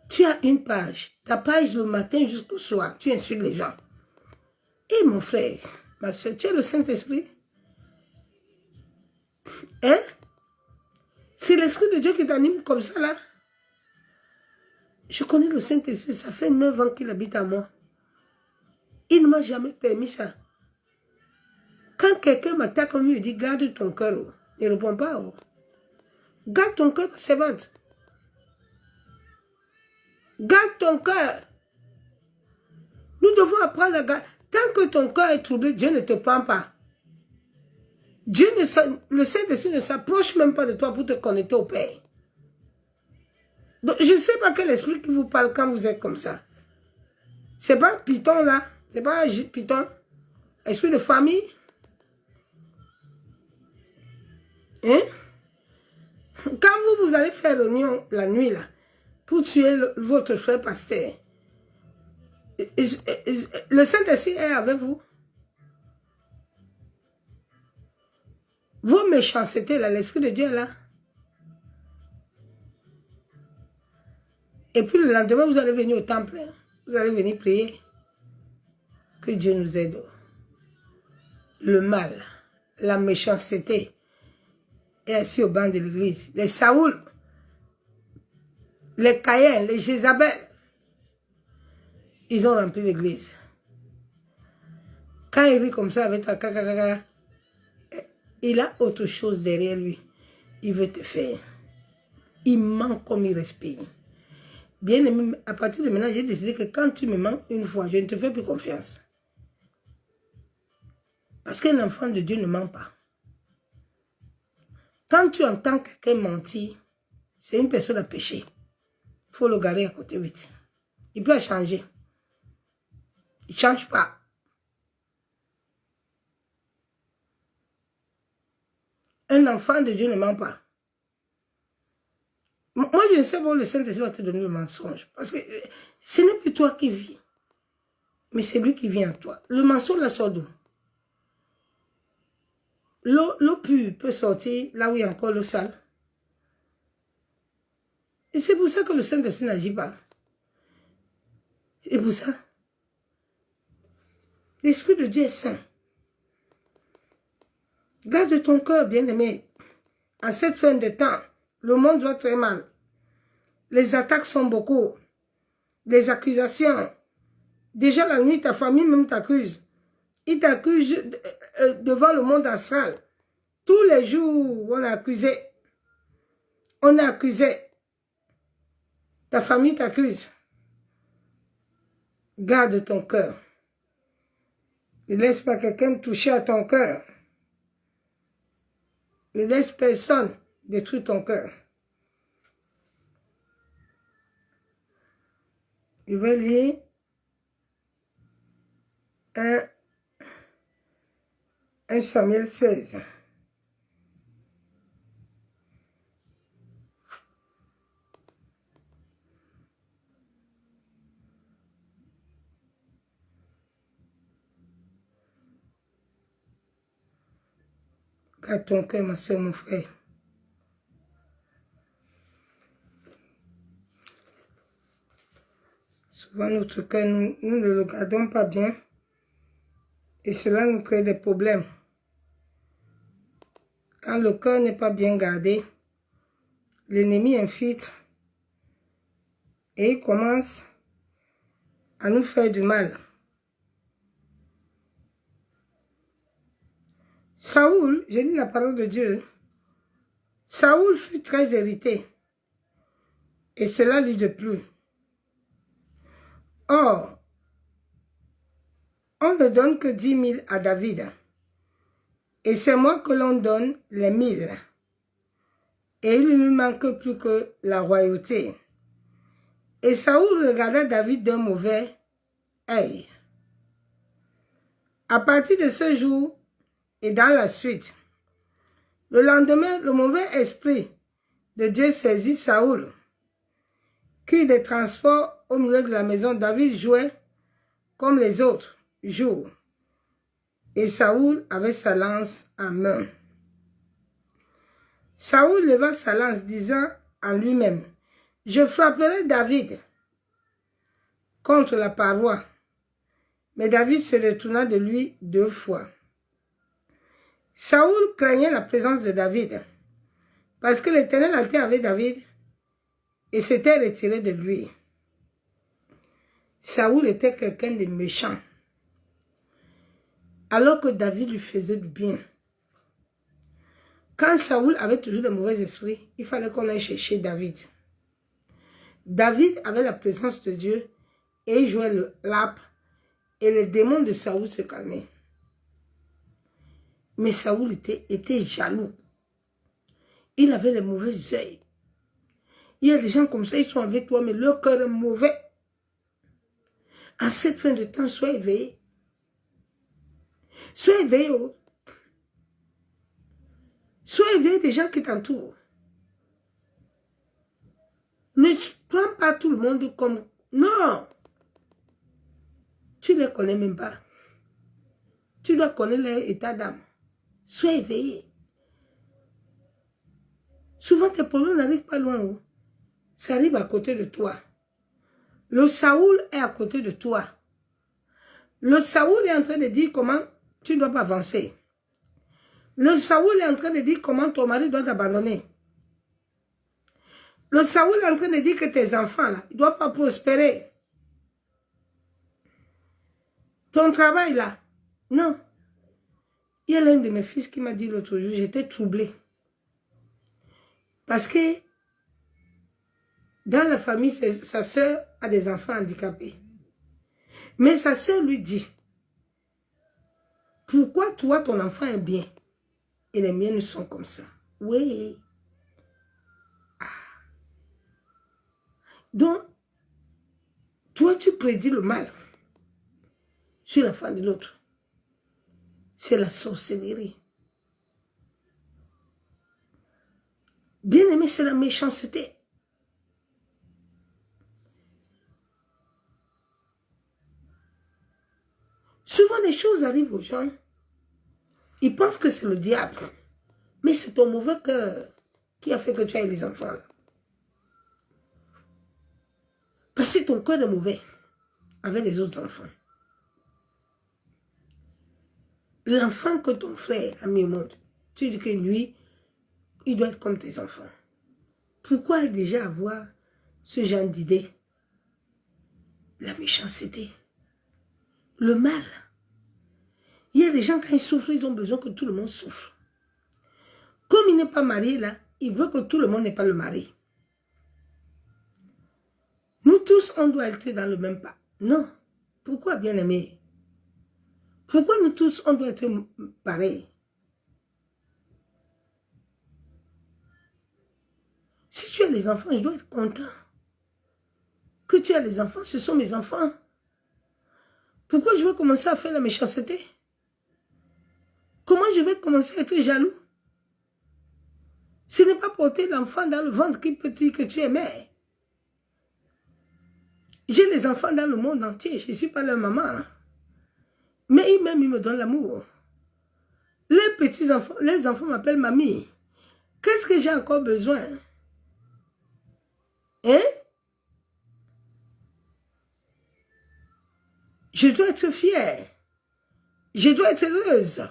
Tu as une page. Ta page le matin jusqu'au soir. Tu insultes les gens. Et mon frère, ma soeur, tu as le Saint-Esprit? Hein? C'est l'Esprit de Dieu qui t'anime comme ça là. Je connais le Saint-Esprit, ça fait 9 ans qu'il habite à moi. Il ne m'a jamais permis ça. Quand quelqu'un m'attaque, on lui dit, garde ton cœur. Il ne répond pas. Garde ton cœur, servante. Garde ton cœur. Nous devons apprendre à garder. Tant que ton cœur est troublé, Dieu ne te prend pas. Le Saint-Esprit ne s'approche même pas de toi pour te connecter au Père. Donc, je ne sais pas quel esprit qui vous parle quand vous êtes comme ça. C'est pas Python là. C'est pas Python. Esprit de famille. Hein? Quand vous allez faire l'oignon la nuit là, pour tuer votre frère pasteur, le Saint-Esprit est avec vous. Vos méchancetés là, l'Esprit de Dieu est là. Et puis le lendemain, vous allez venir au temple. Vous allez venir prier. Que Dieu nous aide. Le mal, la méchanceté est assis au banc de l'église. Les Saoul, les Caïens, les Jézabel, ils ont rempli l'église. Quand il rit comme ça avec toi, il a autre chose derrière lui. Il veut te faire. Il ment comme il respire. Bien aimé, à partir de maintenant, j'ai décidé que quand tu me mens une fois, je ne te fais plus confiance. Parce qu'un enfant de Dieu ne ment pas. Quand tu entends quelqu'un mentir, c'est une personne à péché. Il faut le garder à côté vite. Il peut changer. Il ne change pas. Un enfant de Dieu ne ment pas. Moi, je ne sais pas où le Saint-Esprit va te donner le mensonge. Parce que ce n'est plus toi qui vis. Mais c'est lui qui vient en toi. Le mensonge la sort d'où? L'eau pure peut sortir là où il y a encore l'eau sale. Et c'est pour ça que le Saint-Esprit n'agit pas. C'est pour ça. L'Esprit de Dieu est saint. Garde ton cœur, bien-aimé. À cette fin de temps, le monde va très mal. Les attaques sont beaucoup. Les accusations. Déjà la nuit, ta famille même t'accuse. Ils t'accusent devant le monde astral. Tous les jours, on a accusé. On a accusé. Ta famille t'accuse. Garde ton cœur. Ne laisse pas quelqu'un toucher à ton cœur. Ne laisse personne détruire ton cœur. Je vais lire un Samuel 16. Garde ton cœur, ma soeur, mon frère. Souvent, notre cœur, nous ne le gardons pas bien. Et cela nous crée des problèmes. Quand le cœur n'est pas bien gardé, l'ennemi infiltre et il commence à nous faire du mal. Saoul, j'ai lu la parole de Dieu, Saoul fut très irrité et cela lui déplut. Or, on ne donne que 10 000 à David et c'est moi que l'on donne les 1000. Et il ne lui manque plus que la royauté. Et Saoul regarda David d'un mauvais œil. À partir de ce jour et dans la suite, le lendemain, le mauvais esprit de Dieu saisit Saoul, qui des transports au milieu de la maison. David jouait comme les autres jouent. Et Saoul avait sa lance en main. Saoul leva sa lance, disant en lui-même, « Je frapperai David contre la paroi. » Mais David se retourna de lui 2 fois. Saoul craignait la présence de David, parce que l'Éternel était avec David et s'était retiré de lui. Saoul était quelqu'un de méchant, alors que David lui faisait du bien. Quand Saoul avait toujours de mauvais esprits, il fallait qu'on aille chercher David. David avait la présence de Dieu et il jouait l'harpe et les démons de Saoul se calmaient. Mais Saoul était jaloux. Il avait les mauvais yeux. Il y a des gens comme ça, ils sont avec toi, mais leur cœur est mauvais. En cette fin de temps, sois éveillé. Sois éveillé. Oh. Sois éveillé des gens qui t'entourent. Ne prends pas tout le monde comme... Non. Tu ne les connais même pas. Tu dois connaître leur état d'âme. Sois éveillé. Souvent, tes problèmes n'arrivent pas loin. Oh. Ça arrive à côté de toi. Le Saoul est à côté de toi. Le Saoul est en train de dire comment tu dois pas avancer. Le Saoul est en train de dire comment ton mari doit t'abandonner. Le Saoul est en train de dire que tes enfants, là, ils ne doivent pas prospérer. Ton travail, là, non. Il y a l'un de mes fils qui m'a dit l'autre jour, j'étais troublée. Parce que dans la famille, sa soeur a des enfants handicapés. Mais sa soeur lui dit, pourquoi toi, ton enfant est bien et les miens ne sont comme ça? Oui. Ah. Donc, toi, tu prédis le mal sur la femme de l'autre. C'est la sorcellerie. Bien aimé, c'est la méchanceté. Souvent, des choses arrivent aux gens. Ils pensent que c'est le diable. Mais c'est ton mauvais cœur qui a fait que tu aies les enfants. Là. Parce que ton cœur est mauvais avec les autres enfants. L'enfant que ton frère a mis au monde, tu dis que lui, il doit être comme tes enfants. Pourquoi déjà avoir ce genre d'idée? La méchanceté. Le mal. Il y a des gens, quand ils souffrent, ils ont besoin que tout le monde souffre. Comme il n'est pas marié là, il veut que tout le monde n'ait pas le mari. Nous tous, on doit être dans le même pas. Non. Pourquoi, bien aimé? Pourquoi nous tous, on doit être pareils? Si tu as les enfants, je dois être content. Que tu as les enfants, ce sont mes enfants. Pourquoi je vais commencer à faire la méchanceté? Comment je vais commencer à être jaloux? Ce n'est pas porter l'enfant dans le ventre qui peut dire que tu es mère. J'ai les enfants dans le monde entier, je ne suis pas leur maman. Mais ils-mêmes, ils me donnent l'amour. Les petits-enfants, les enfants m'appellent mamie. Qu'est-ce que j'ai encore besoin? Hein? Je dois être fière. Je dois être heureuse.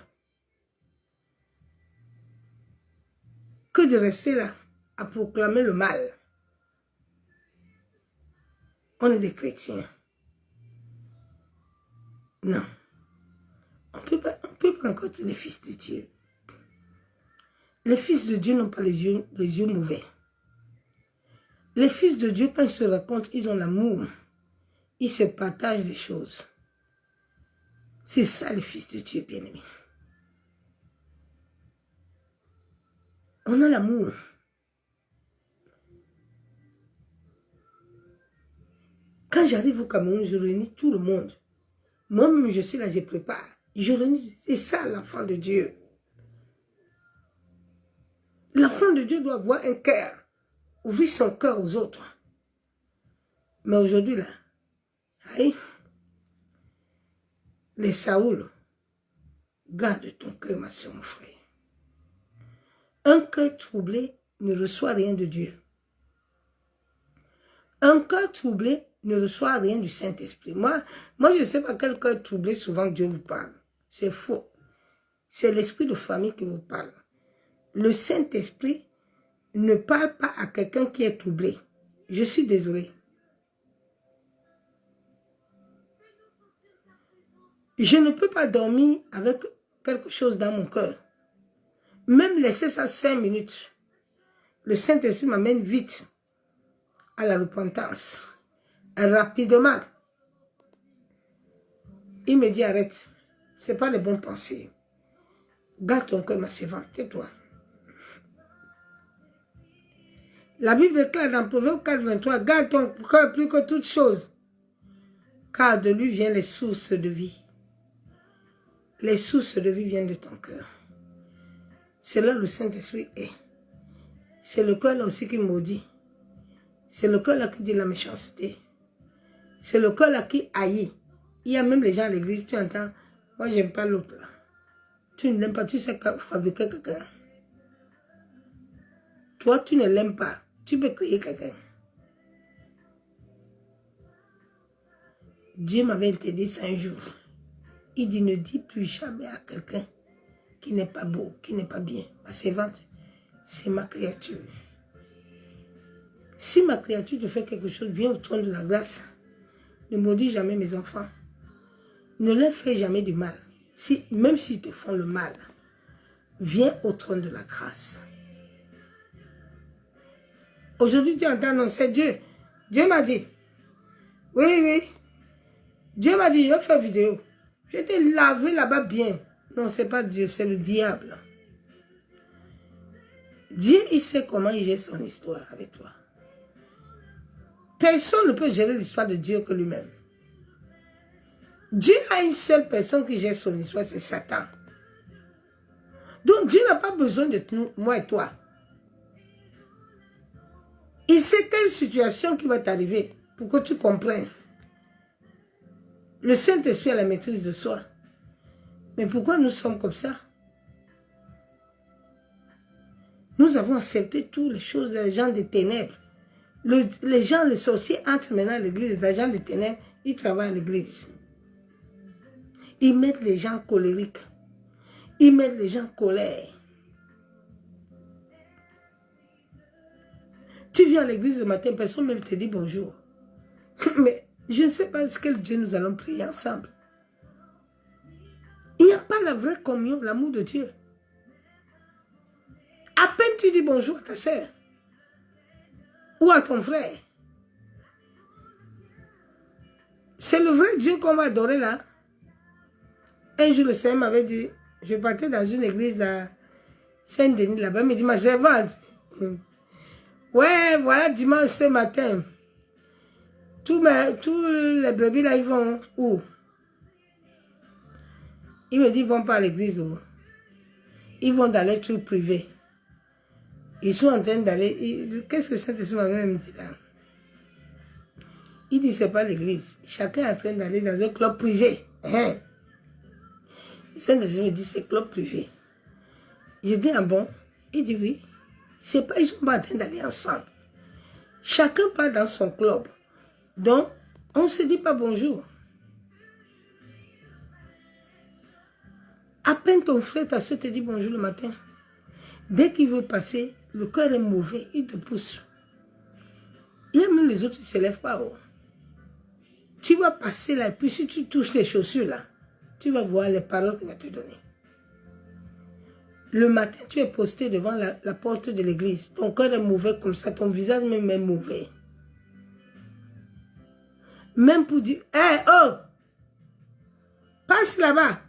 Que de rester là, à proclamer le mal. On est des chrétiens. Non. On peut pas encore être les fils de Dieu. Les fils de Dieu n'ont pas les yeux mauvais. Les fils de Dieu, quand ils se racontent, ils ont l'amour. Ils se partagent des choses. C'est ça les fils de Dieu, bien-aimés. On a l'amour. Quand j'arrive au Cameroun, je réunis tout le monde. Moi-même, je suis là, je prépare. Je réunis, c'est ça l'enfant de Dieu. L'enfant de Dieu doit avoir un cœur ouvrir son cœur aux autres. Mais aujourd'hui, là, aïe, les Saoul, garde ton cœur, ma soeur, mon frère. Un cœur troublé ne reçoit rien de Dieu. Un cœur troublé ne reçoit rien du Saint-Esprit. Moi, je ne sais pas quel cœur troublé souvent Dieu vous parle. C'est faux. C'est l'esprit de famille qui vous parle. Le Saint-Esprit ne parle pas à quelqu'un qui est troublé. Je suis désolé. Je ne peux pas dormir avec quelque chose dans mon cœur. Même laisser ça 5 minutes. Le Saint-Esprit m'amène vite à la repentance. Rapidement. Il me dit arrête. Ce n'est pas les bonnes pensées. Garde ton cœur, ma servante. Tais-toi. La Bible déclare dans Proverbe 4, 23, garde ton cœur plus que toute chose, car de lui viennent les sources de vie. Les sources de vie viennent de ton cœur. C'est là où le Saint-Esprit est. C'est le cœur là aussi qui maudit. C'est le cœur là qui dit la méchanceté. C'est le cœur là qui haït. Il y a même les gens à l'église, tu entends, moi j'aime pas l'autre là. Tu ne l'aimes pas, tu sais fabriquer quelqu'un. Toi, tu ne l'aimes pas. Tu peux créer quelqu'un. Dieu m'avait interdit ça un jour. Il dit, ne dis plus jamais à quelqu'un qui n'est pas beau, qui n'est pas bien. Ma servante, c'est ma créature. Si ma créature te fait quelque chose, viens au trône de la grâce. Ne maudis jamais mes enfants. Ne leur fais jamais du mal. Même s'ils te font le mal, viens au trône de la grâce. Aujourd'hui, tu entends, non, c'est Dieu. Dieu m'a dit. Oui, oui. Dieu m'a dit, je vais faire vidéo. Je vais te laver là-bas bien. Non, ce n'est pas Dieu, c'est le diable. Dieu, il sait comment il gère son histoire avec toi. Personne ne peut gérer l'histoire de Dieu que lui-même. Dieu a une seule personne qui gère son histoire, c'est Satan. Donc Dieu n'a pas besoin de nous, moi et toi. Il sait quelle situation qui va t'arriver pour que tu comprennes. Le Saint-Esprit a la maîtrise de soi. Mais pourquoi nous sommes comme ça? Nous avons accepté toutes les choses des gens des ténèbres. Les gens, les sorciers entrent maintenant à l'église, les agents des ténèbres, ils travaillent à l'église. Ils mettent les gens colériques. Ils mettent les gens en colère. Tu viens à l'église le matin, personne ne te dit bonjour. Mais je ne sais pas ce que Dieu nous allons prier ensemble. Il n'y a pas la vraie communion, l'amour de Dieu. À peine tu dis bonjour à ta soeur ou à ton frère. C'est le vrai Dieu qu'on va adorer là. Un jour, le Seigneur m'avait dit, je partais dans une église à Saint-Denis là-bas, il me dit, ma servante, ouais, voilà, dimanche ce matin, tous les brebis là, ils vont où? Il me dit, ils vont pas à l'église. Ils vont dans les trucs privés. Ils sont en train d'aller. Qu'est-ce que Saint-Esprit m'avait même dit là? Il dit, c'est pas l'église. Chacun est en train d'aller dans un club privé. Saint-Esprit me dit, c'est club privé. Je dis, ah bon? Il dit, oui. C'est pas, ils sont pas en train d'aller ensemble. Chacun part dans son club. Donc, on ne se dit pas bonjour. À peine ton frère, ta soeur te dit bonjour le matin. Dès qu'il veut passer, le cœur est mauvais, il te pousse. Il y a même les autres qui ne se lèvent pas. Oh. Tu vas passer là, et puis si tu touches ces chaussures là, tu vas voir les paroles qu'il va te donner. Le matin, tu es posté devant la porte de l'église. Ton cœur est mauvais comme ça, ton visage même est mauvais. Même pour dire, hé, oh, passe là-bas.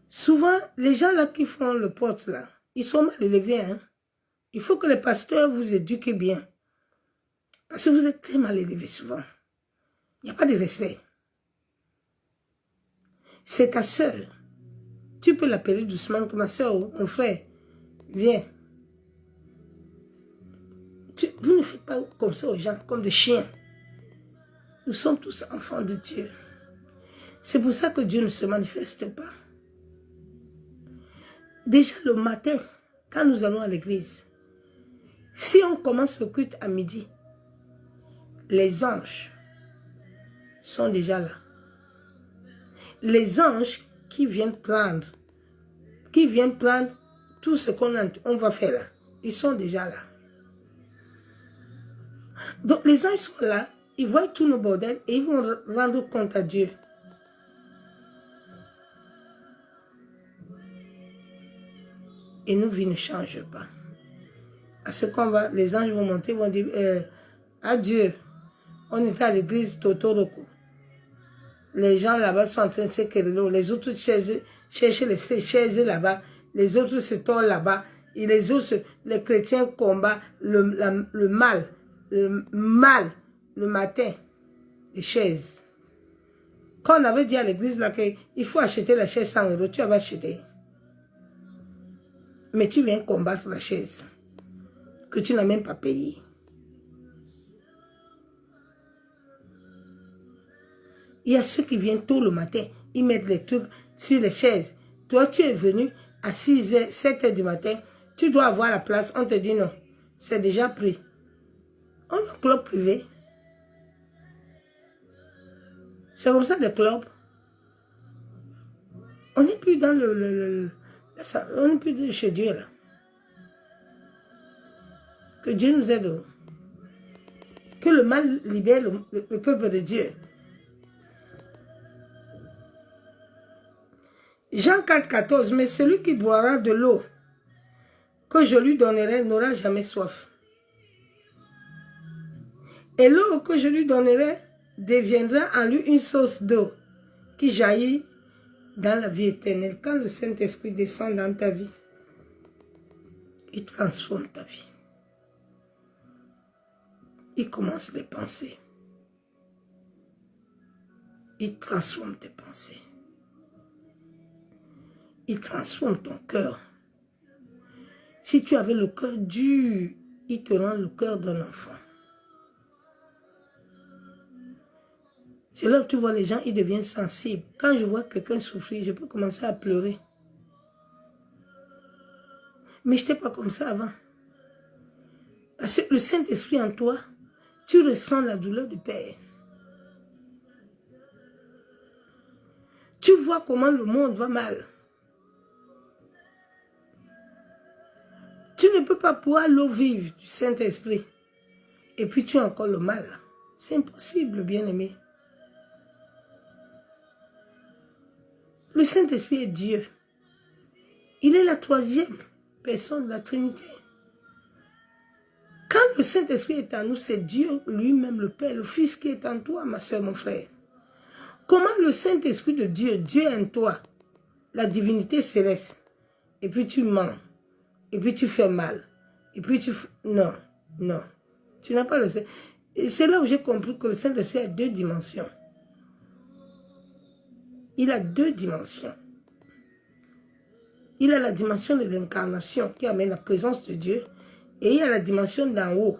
Souvent, les gens là qui font le porte là, ils sont mal élevés. Hein? Il faut que les pasteurs vous éduquent bien. Parce que vous êtes très mal élevés souvent. Il n'y a pas de respect. C'est ta soeur. Tu peux l'appeler doucement comme ma soeur ou mon frère. Viens. Vous ne faites pas comme ça aux gens, comme des chiens. Nous sommes tous enfants de Dieu. C'est pour ça que Dieu ne se manifeste pas. Déjà le matin, quand nous allons à l'église, si on commence le culte à midi, les anges sont déjà là. Les anges qui viennent prendre tout ce qu'on va faire là, ils sont déjà là. Donc les anges sont là, ils voient tous nos bordels et ils vont rendre compte à Dieu. Et nos vies ne changent pas. À ce qu'on va, les anges vont monter, vont dire, adieu. On était à l'église Totoroko. Les gens là-bas sont en train de se quereller. Les autres cherchent les chaises là-bas. Les autres se tordent là-bas. Et les autres, les chrétiens combattent le mal le matin. Les chaises. Quand on avait dit à l'église là qu'il faut acheter la chaise 100 €, tu avais acheté. Mais tu viens combattre la chaise que tu n'as même pas payée. Il y a ceux qui viennent tôt le matin, ils mettent les trucs sur les chaises. Toi, tu es venu à 6 h, 7 h du matin, tu dois avoir la place, on te dit non, c'est déjà pris. On a un club privé. C'est comme ça le club. On n'est plus dans on n'est plus chez Dieu là. Que Dieu nous aide. Que le mal libère le peuple de Dieu. Jean 4, 14, mais celui qui boira de l'eau que je lui donnerai n'aura jamais soif. Et l'eau que je lui donnerai deviendra en lui une source d'eau qui jaillit dans la vie éternelle. Quand le Saint-Esprit descend dans ta vie, il transforme ta vie. Il commence les pensées. Il transforme tes pensées. Il transforme ton cœur. Si tu avais le cœur dur, il te rend le cœur d'un enfant. C'est là où tu vois les gens, ils deviennent sensibles. Quand je vois quelqu'un souffrir, je peux commencer à pleurer. Mais je n'étais pas comme ça avant. Parce que le Saint-Esprit en toi, tu ressens la douleur du Père. Tu vois comment le monde va mal. Tu ne peux pas boire l'eau vive du Saint-Esprit. Et puis tu as encore le mal. C'est impossible, bien-aimé. Le Saint-Esprit est Dieu. Il est la troisième personne de la Trinité. Quand le Saint-Esprit est en nous, c'est Dieu lui-même, le Père, le Fils qui est en toi, ma soeur, mon frère. Comment le Saint-Esprit de Dieu, Dieu est en toi, la divinité céleste, et puis tu mens, et puis tu fais mal, et puis tu... Non, non, tu n'as pas le Saint-Esprit. Et c'est là où j'ai compris que le Saint-Esprit a deux dimensions. Il a deux dimensions. Il a la dimension de l'incarnation qui amène la présence de Dieu, et il y a la dimension d'en haut.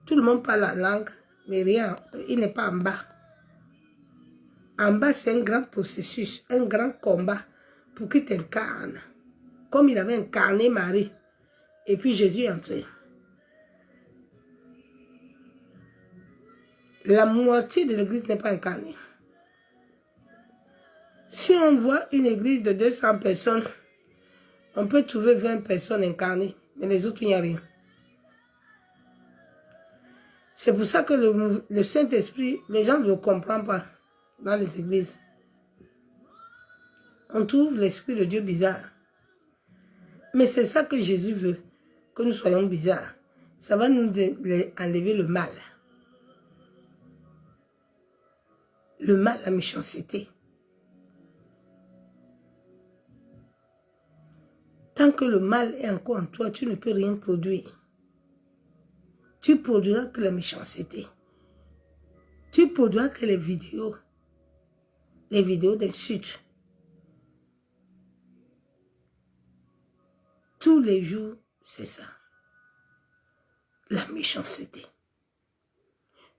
Tout le monde parle la langue, mais rien, il n'est pas en bas. En bas, c'est un grand processus, un grand combat pour qu'il t'incarne. Comme il avait incarné Marie. Et puis Jésus est entré. La moitié de l'église n'est pas incarnée. Si on voit une église de 200 personnes, on peut trouver 20 personnes incarnées, mais les autres, il n'y a rien. C'est pour ça que le Saint-Esprit, les gens ne le comprennent pas dans les églises. On trouve l'Esprit de Dieu bizarre. Mais c'est ça que Jésus veut, que nous soyons bizarres. Ça va nous enlever le mal. Le mal, la méchanceté. Tant que le mal est encore en toi, tu ne peux rien produire. Tu produiras que la méchanceté. Tu produiras que les vidéos d'insultes. Tous les jours, c'est ça. La méchanceté.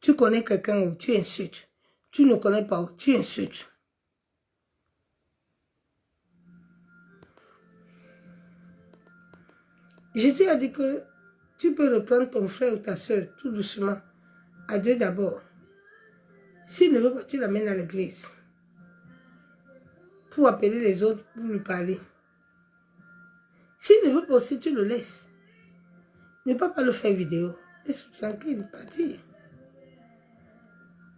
Tu connais quelqu'un où tu insultes. Tu ne connais pas où tu insultes. Jésus a dit que tu peux reprendre ton frère ou ta soeur tout doucement. À Dieu d'abord. S'il ne veut pas, tu l'amènes à l'église. Pour appeler les autres, pour lui parler. S'il ne veut pas aussi, tu le laisses. Ne pas le faire vidéo. Laisse-le tranquille, partir.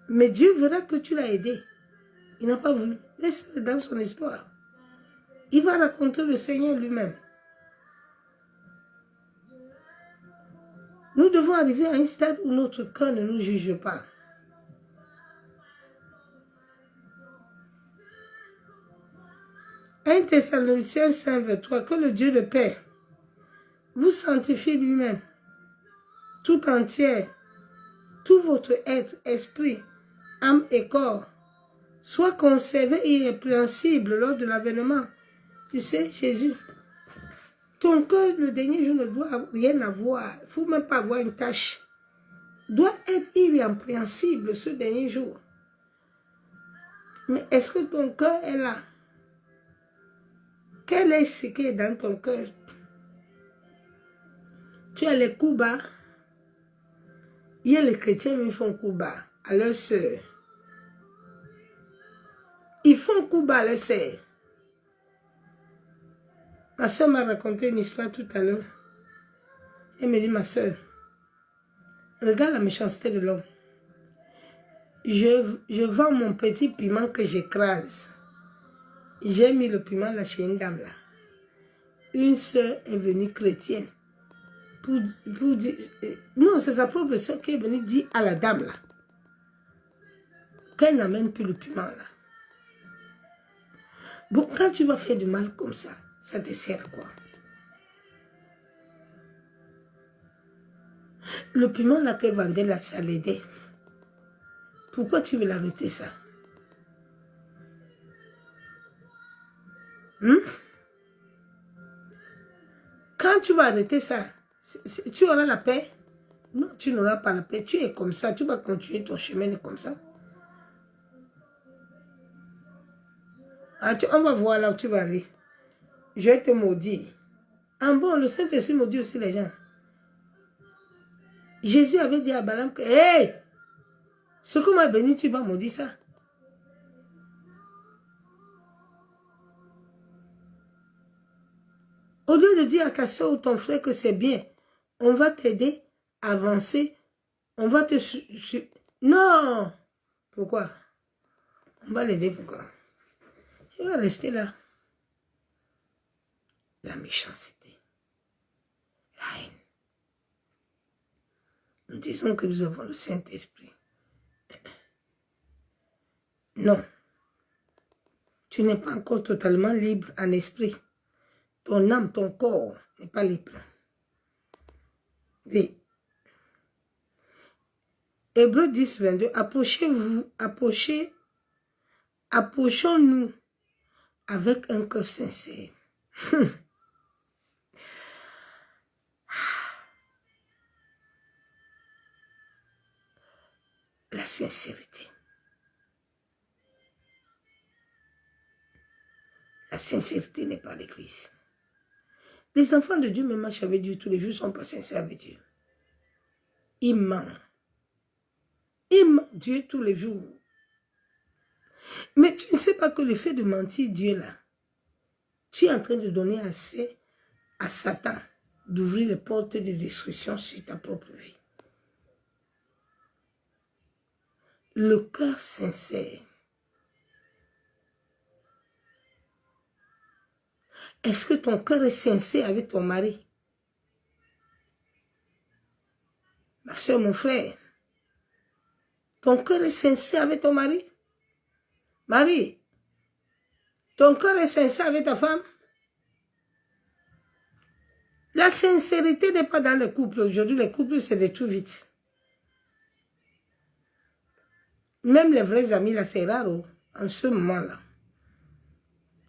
Mais Dieu verra que tu l'as aidé. Il n'a pas voulu. Laisse-le dans son histoire. Il va raconter le Seigneur lui-même. Nous devons arriver à un stade où notre cœur ne nous juge pas. 1 Thessaloniciens 5, 23, que le Dieu de paix vous sanctifie lui-même, tout entier, tout votre être, esprit, âme et corps, soit conservé irrépréhensible lors de l'avènement. Tu sais, Jésus, ton cœur, le dernier jour, ne doit rien avoir. Il ne faut même pas avoir une tache. Doit être irrépréhensible ce dernier jour. Mais est-ce que ton cœur est là? Quel est ce qui est dans ton cœur? Tu as les coups bas. Il y a les chrétiens, mais ils font coup bas à leur sœur. Ils font coup bas à leur sœur. Ma soeur m'a raconté une histoire tout à l'heure. Elle me dit, ma soeur, regarde la méchanceté de l'homme. Je vends mon petit piment que j'écrase. J'ai mis le piment là chez une dame là. Une soeur est venue chrétienne. Pour dire, non, c'est sa propre soeur qui est venue dire à la dame là qu'elle n'amène plus le piment là. Bon, quand tu vas faire du mal comme ça te sert quoi? Le piment là qu'elle vendait là, ça l'aidait. Pourquoi tu veux l'arrêter ça? Quand tu vas arrêter ça, tu auras la paix? Non, tu n'auras pas la paix. Tu es comme ça, tu vas continuer ton chemin comme ça. Ah, on va voir là où tu vas aller. Je vais te maudire. Ah bon, le Saint-Esprit maudit aussi les gens. Jésus avait dit à Balaam que, hey, ce qu'on m'a béni, tu vas maudire ça. Au lieu de dire à ta soeur ou ton frère que c'est bien, on va t'aider à avancer, on va te... Non! Pourquoi? On va l'aider, pourquoi? Il va rester là. La méchanceté, la haine. Nous disons que nous avons le Saint-Esprit. Non. Tu n'es pas encore totalement libre en esprit. Ton âme, ton corps n'est pas libre. Oui. Hébreux 10, 22. Approchons-nous avec un cœur sincère. La sincérité. La sincérité n'est pas l'église. Les enfants de Dieu me marchent avec Dieu tous les jours, ne sont pas sincères avec Dieu. Ils mentent. Ils mentent Dieu tous les jours. Mais tu ne sais pas que le fait de mentir Dieu là, tu es en train de donner assez à Satan d'ouvrir les portes de destruction sur ta propre vie. Le cœur sincère. Est-ce que ton cœur est sincère avec ton mari? Ma soeur, mon frère, ton cœur est sincère avec ton mari? Marie, ton cœur est sincère avec ta femme? La sincérité n'est pas dans le couple. Aujourd'hui, les couples se détruisent vite. Même les vrais amis, là, c'est rare en ce moment-là.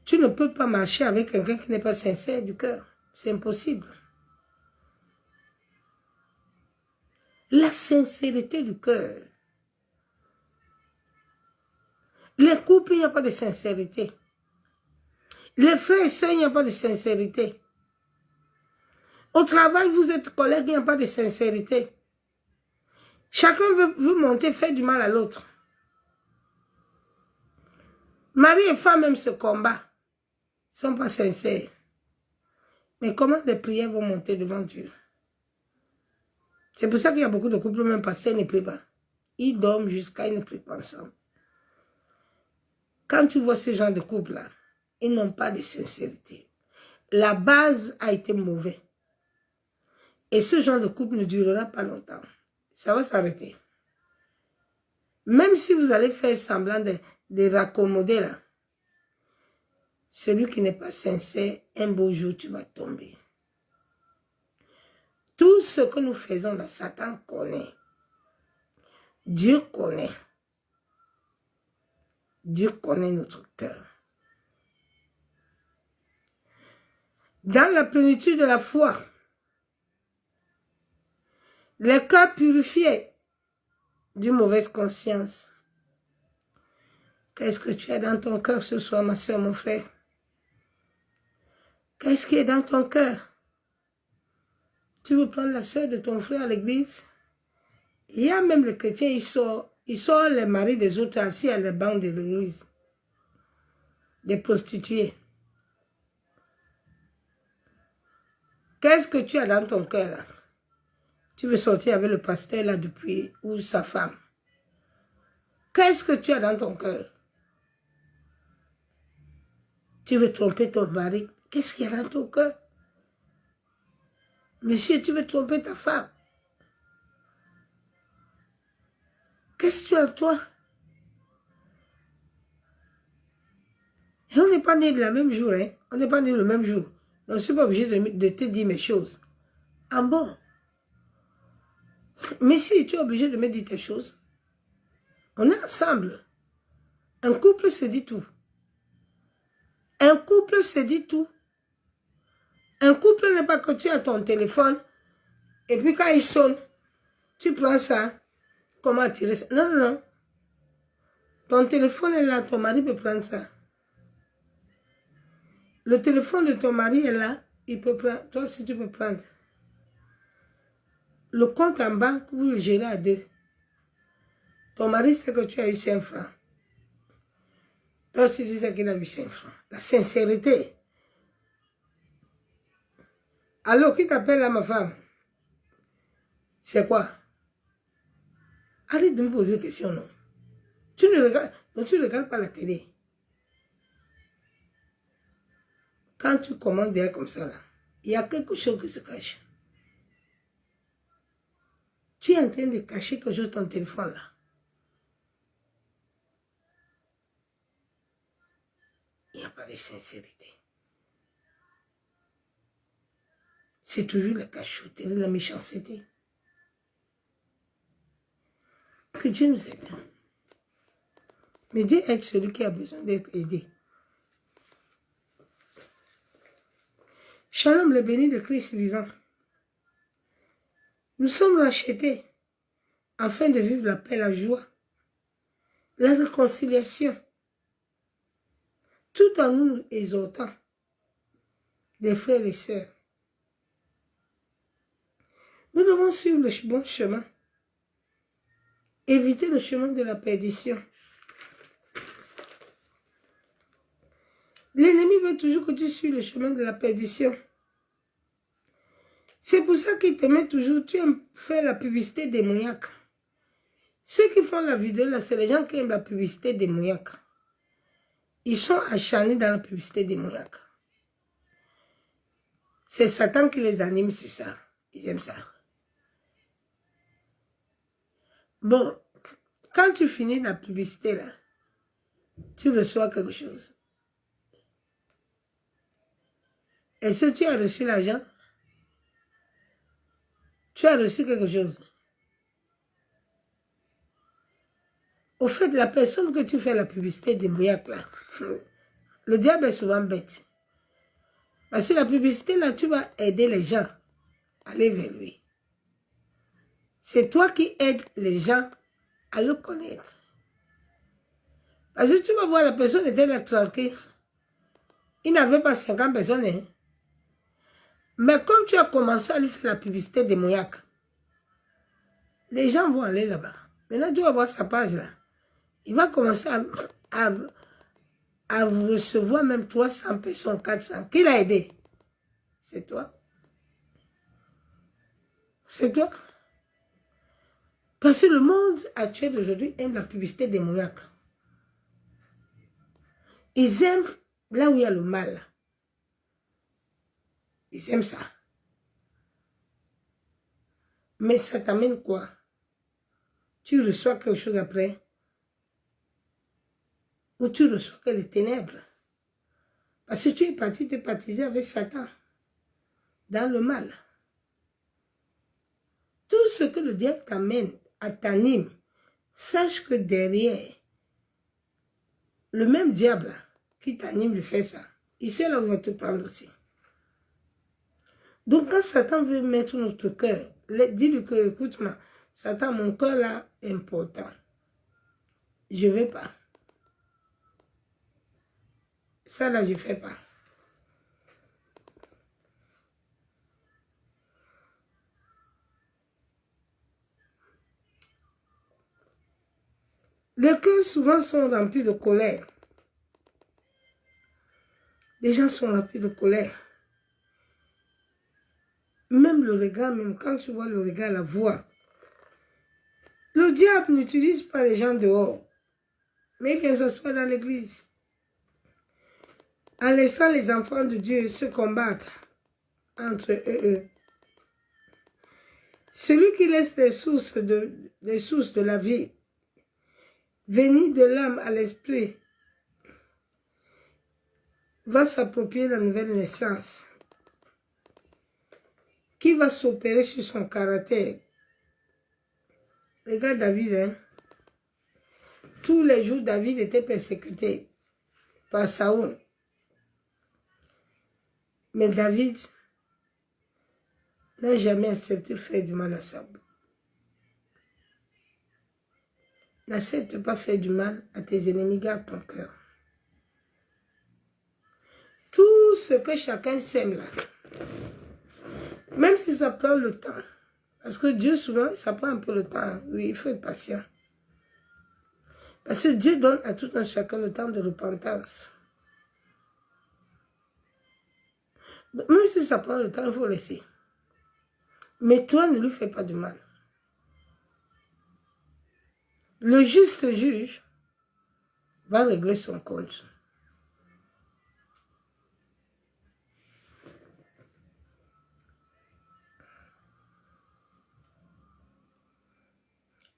Tu ne peux pas marcher avec quelqu'un qui n'est pas sincère du cœur. C'est impossible. La sincérité du cœur. Les couples, il n'y a pas de sincérité. Les frères et sœurs, il n'y a pas de sincérité. Au travail, vous êtes collègues, il n'y a pas de sincérité. Chacun veut monter, faire du mal à l'autre. Mari et femme même se combattent. Ils ne sont pas sincères. Mais comment les prières vont monter devant Dieu? C'est pour ça qu'il y a beaucoup de couples, même pasteurs ne prient pas. Ils dorment jusqu'à ils ne prient pas ensemble. Quand tu vois ce genre de couple-là, ils n'ont pas de sincérité. La base a été mauvaise. Et ce genre de couple ne durera pas longtemps. Ça va s'arrêter. Même si vous allez faire semblant de raccommoder là, celui qui n'est pas sincère, un beau jour, tu vas tomber. Tout ce que nous faisons là, Satan connaît. Dieu connaît. Dieu connaît notre cœur. Dans la plénitude de la foi, le cœur purifié d'une mauvaise conscience. Qu'est-ce que tu as dans ton cœur ce soir, ma soeur, mon frère? Qu'est-ce qui est dans ton cœur? Tu veux prendre la soeur de ton frère à l'église? Il y a même les chrétiens, ils sortent les maris des autres assis à la banque de l'église. Des prostituées. Qu'est-ce que tu as dans ton cœur là? Tu veux sortir avec le pasteur là depuis, ou sa femme? Qu'est-ce que tu as dans ton cœur? Tu veux tromper ton mari? Qu'est-ce qu'il y a dans ton cœur? Monsieur, tu veux tromper ta femme? Qu'est-ce que tu as en toi? Et on n'est pas né le même jour, hein? On n'est pas né le même jour. Donc, je ne suis pas obligé de te dire mes choses. Ah bon? Mais si tu es obligé de me dire tes choses, on est ensemble. Un couple se dit tout. Un couple se dit tout. Un couple n'est pas que tu as ton téléphone et puis quand il sonne, tu prends ça. Comment tirer ça? Non, non, non. Ton téléphone est là, ton mari peut prendre ça. Le téléphone de ton mari est là, il peut prendre. Toi aussi tu peux prendre. Le compte en banque, vous le gérez à deux. Ton mari sait que tu as eu 5 francs. Toi aussi tu sais qu'il a eu 5 francs. La sincérité. Alors, qui t'appelle là, ma femme? C'est quoi? Arrête de me poser des questions, non. Tu ne regardes pas la télé. Quand tu commandes derrière comme ça, là, il y a quelque chose qui se cache. Tu es en train de cacher quelque chose dans ton téléphone, là. Il n'y a pas de sincérité. C'est toujours la cachotterie, la méchanceté. Que Dieu nous aide. Mais Dieu aide celui qui a besoin d'être aidé. Shalom, le béni de Christ vivant. Nous sommes rachetés afin de vivre la paix, la joie, la réconciliation, tout en nous exhortant des frères et sœurs. Nous devons suivre le bon chemin, éviter le chemin de la perdition. L'ennemi veut toujours que tu suives le chemin de la perdition. C'est pour ça qu'il te met toujours, tu aimes faire la publicité démoniaque. Ceux qui font la vidéo là, c'est les gens qui aiment la publicité démoniaque. Ils sont acharnés dans la publicité démoniaque. C'est Satan qui les anime sur ça. Ils aiment ça. Bon, quand tu finis la publicité là, tu reçois quelque chose. Est-ce que tu as reçu l'argent? Tu as reçu quelque chose. Au fait, la personne que tu fais la publicité démoniaque là, le diable est souvent bête. Parce que la publicité là, tu vas aider les gens à aller vers lui. C'est C'est toi qui aides les gens à le connaître. Parce que tu vas voir, la personne était là tranquille. Il n'avait pas 50 personnes. Hein. Mais comme tu as commencé à lui faire la publicité des Mouyak, les gens vont aller là-bas. Maintenant, tu vas voir sa page là. Il va commencer à recevoir même 300 personnes, 400. Qui l'a aidé? C'est toi. C'est toi. Parce que le monde actuel d'aujourd'hui aime la publicité des Mouyak. Ils aiment là où il y a le mal. Ils aiment ça. Mais ça t'amène quoi? Tu reçois quelque chose après? Ou tu reçois que les ténèbres? Parce que tu es parti te baptiser avec Satan. Dans le mal. Tout ce que le diable t'amène, t'anime, sache que derrière, le même diable qui t'anime de faire ça, il sait là où il va te prendre aussi. Donc quand Satan veut mettre notre cœur, dis-lui que, écoute-moi, Satan, mon cœur là est important. Je ne vais pas. Ça là, je ne fais pas. Les cœurs souvent sont remplis de colère. Les gens sont remplis de colère. Même le regard, même quand tu vois le regard, la voix. Le diable n'utilise pas les gens dehors, mais il vient s'asseoir dans l'église. En laissant les enfants de Dieu se combattre entre eux. Celui qui laisse les sources de la vie venir de l'âme à l'esprit va s'approprier la nouvelle naissance qui va s'opérer sur son caractère. Regarde David, hein? Tous les jours, David était persécuté par Saoul. Mais David n'a jamais accepté de faire du mal à Saoul. N'accepte pas de faire du mal à tes ennemis, garde ton cœur. Tout ce que chacun sème là, même si ça prend le temps, parce que Dieu souvent, ça prend un peu le temps, oui, il faut être patient. Parce que Dieu donne à tout un chacun le temps de repentance. Même si ça prend le temps, il faut laisser. Mais toi, ne lui fais pas du mal. Le juste juge va régler son compte.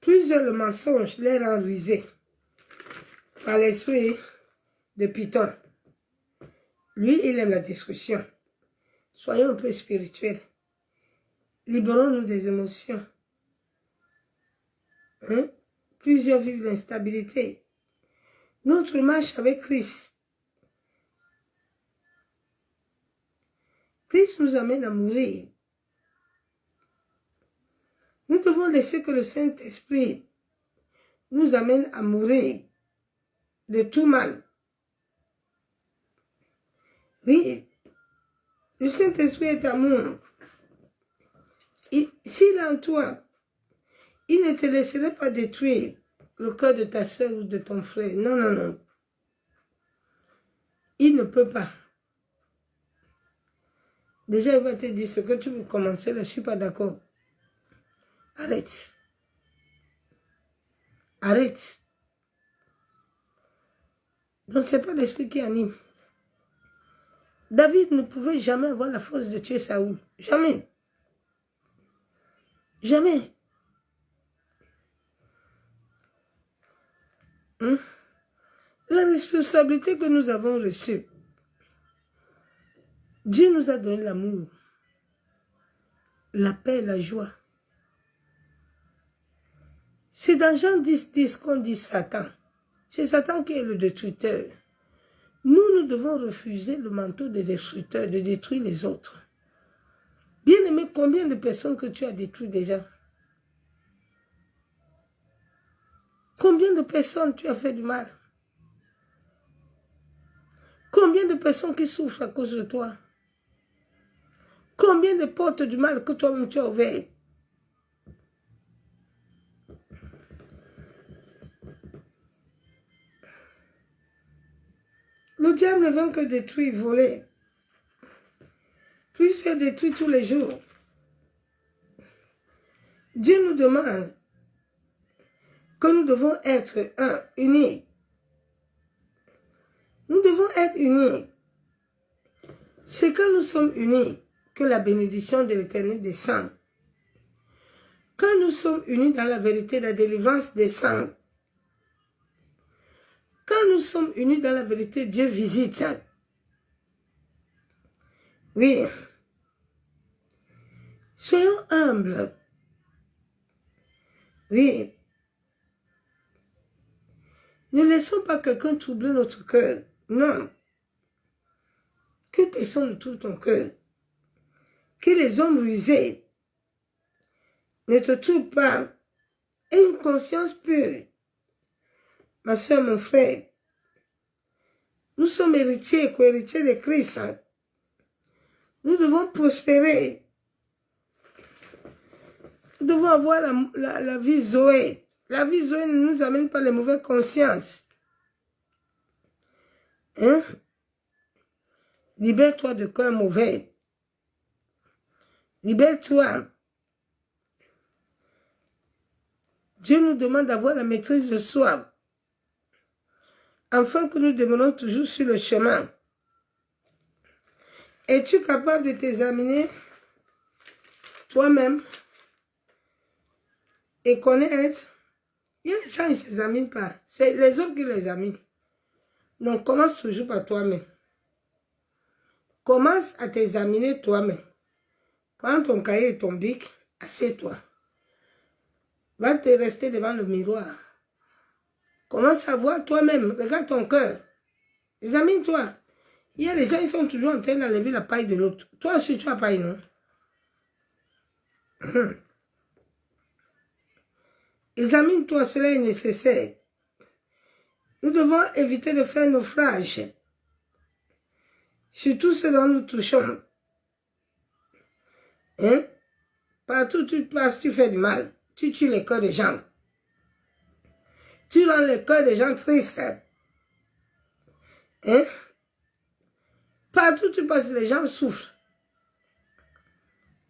Plusieurs le mensonge les rend rusés par l'esprit de Python. Lui, il aime la destruction. Soyons un peu spirituels. Libérons-nous des émotions. Hein? Plusieurs vivent l'instabilité. Notre marche avec Christ. Christ nous amène à mourir. Nous devons laisser que le Saint-Esprit nous amène à mourir de tout mal. Oui, le Saint-Esprit est amour. S'il est en toi, il ne te laisserait pas détruire le cœur de ta soeur ou de ton frère. Non, non, non. Il ne peut pas. Déjà, il va te dire ce que tu veux commencer, là, je ne suis pas d'accord. Arrête. Arrête. Donc, ce n'est pas l'esprit qui anime. David ne pouvait jamais avoir la force de tuer Saoul. Jamais. Jamais. La responsabilité que nous avons reçue. Dieu nous a donné l'amour, la paix, la joie. C'est dans Jean 10 qu'on dit Satan. C'est Satan qui est le destructeur. Nous devons refuser le manteau de destructeur, de détruire les autres. Bien-aimé, combien de personnes que tu as détruites déjà? Combien de personnes tu as fait du mal? Combien de personnes qui souffrent à cause de toi? Combien de portes du mal que toi-même tu as ouvertes? Le diable ne veut que détruire, voler. Plus il détruit tous les jours. Dieu nous demande que nous devons être unis. Nous devons être unis. C'est quand nous sommes unis que la bénédiction de l'Éternel descend. Quand nous sommes unis dans la vérité, la délivrance descend. Quand nous sommes unis dans la vérité, Dieu visite. Oui. Soyons humbles. Oui. Ne laissons pas quelqu'un troubler notre cœur. Non. Que personne ne trouble ton cœur. Que les hommes rusés ne te troublent pas. Aie une conscience pure. Ma soeur, mon frère, nous sommes héritiers et co-héritiers de Christ. Nous devons prospérer. Nous devons avoir la vie Zoé. La vie Zoé ne nous amène pas les mauvaises consciences. Hein? Libère-toi de cœur mauvais. Libère-toi. Dieu nous demande d'avoir la maîtrise de soi. Afin que nous demeurons toujours sur le chemin. Es-tu capable de t'examiner toi-même et connaître? Il y a des gens qui ne s'examinent pas. C'est les autres qui les examinent. Donc, commence toujours par toi-même. Commence à t'examiner toi-même. Prends ton cahier et ton bic, assieds-toi. Va te rester devant le miroir. Commence à voir toi-même. Regarde ton cœur. Examine-toi. Il y a des gens qui sont toujours en train d'enlever la paille de l'autre. Toi aussi, tu as paille, non? Examine-toi, cela est nécessaire. Nous devons éviter de faire naufrage. Surtout ce dont nous touchons. Hein? Partout où tu passes, tu fais du mal. Tu tues les cœurs des gens. Tu rends les cœurs des gens tristes. Hein? Partout où tu passes, les gens souffrent.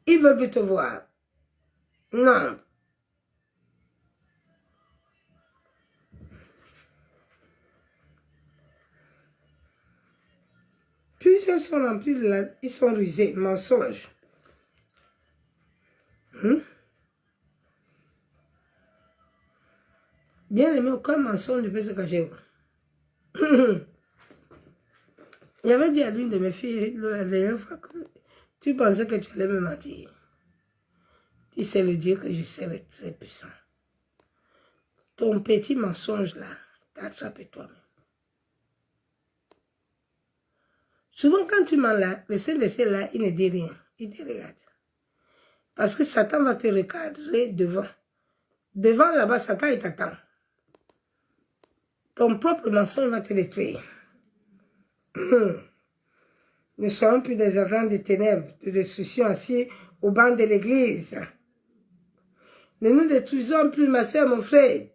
Ils veulent plus te voir. Non. Plusieurs sont remplis de la... Ils sont rusés, mensonges. Bien aimé, aucun mensonge ne peut se cacher. Il avait dit à l'une de mes filles, la dernière fois, que tu pensais que tu allais me mentir. Tu sais le Dieu que je serai très puissant. Ton petit mensonge là, t'as attrapé toi-même. Souvent quand tu mens là, le Saint-Esprit là, il ne dit rien. Il dit regarde. Parce que Satan va te recadrer devant. Devant là-bas, Satan il t'attend. Ton propre mensonge va te détruire. Ne soyons plus des agents de ténèbres, de destruction assis au banc de l'église. Ne nous détruisons plus, ma soeur, mon frère.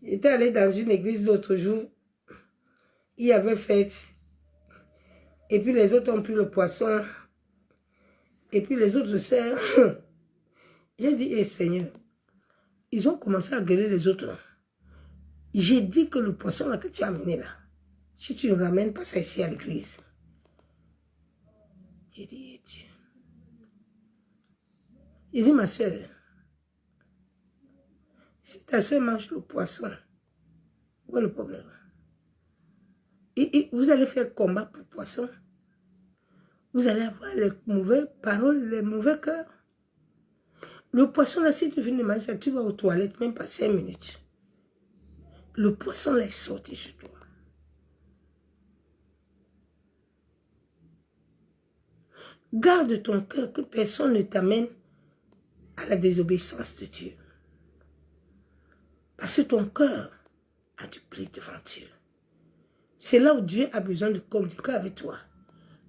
J'étais allé dans une église l'autre jour. Il y avait fête. Et puis les autres ont pris le poisson. Et puis les autres sœurs. J'ai dit, eh Seigneur, ils ont commencé à gueuler les autres. J'ai dit que le poisson là que tu as amené là, si tu ne ramènes pas ça ici à l'église. J'ai dit, eh Dieu. Il dit, ma soeur, si ta soeur mange le poisson, où est le problème? Et vous allez faire combat pour le poisson. Vous allez avoir les mauvaises paroles, les mauvais cœurs. Le poisson là, si tu finis de manger ça, tu vas aux toilettes, même pas 5 minutes. Le poisson là est sorti sur toi. Garde ton cœur, que personne ne t'amène à la désobéissance de Dieu. Parce que ton cœur a du prix devant Dieu. C'est là où Dieu a besoin de communiquer avec toi.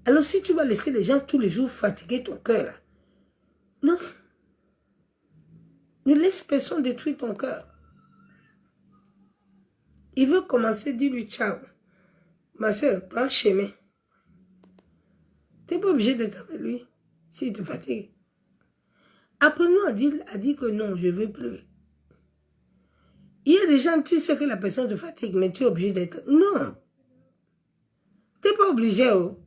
Alors si tu vas laisser les gens tous les jours fatiguer ton cœur, là, non. Ne laisse personne détruire ton cœur. Il veut commencer, dis-lui ciao. Ma soeur, prends chemin. Tu n'es pas obligé d'être avec lui s'il te fatigue. Apprenons à dire que non, je ne veux plus. Il y a des gens, tu sais que la personne te fatigue, mais tu es obligé d'être... Non. Tu n'es pas obligé. Oh.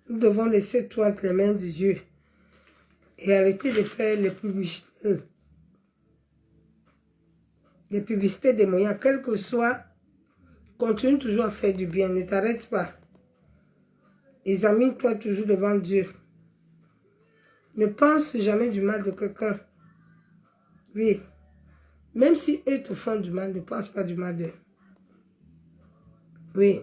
Nous devons laisser toi entre les mains de Dieu et arrêter de faire les publicités des moyens, quel que soit, continue toujours à faire du bien, ne t'arrête pas. Examine-toi toujours devant Dieu. Ne pense jamais du mal de quelqu'un. Oui. Même si eux te font du mal, ne pense pas du mal d'eux. Oui.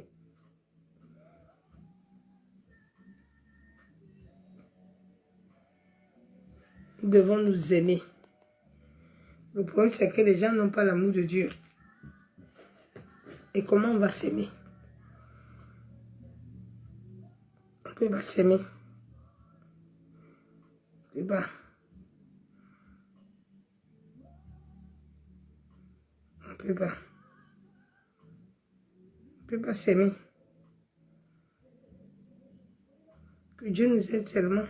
Nous devons nous aimer. Le problème, c'est que les gens n'ont pas l'amour de Dieu. Et comment on va s'aimer? On peut pas s'aimer. On peut pas. On peut pas. On peut pas s'aimer. Que Dieu nous aide seulement.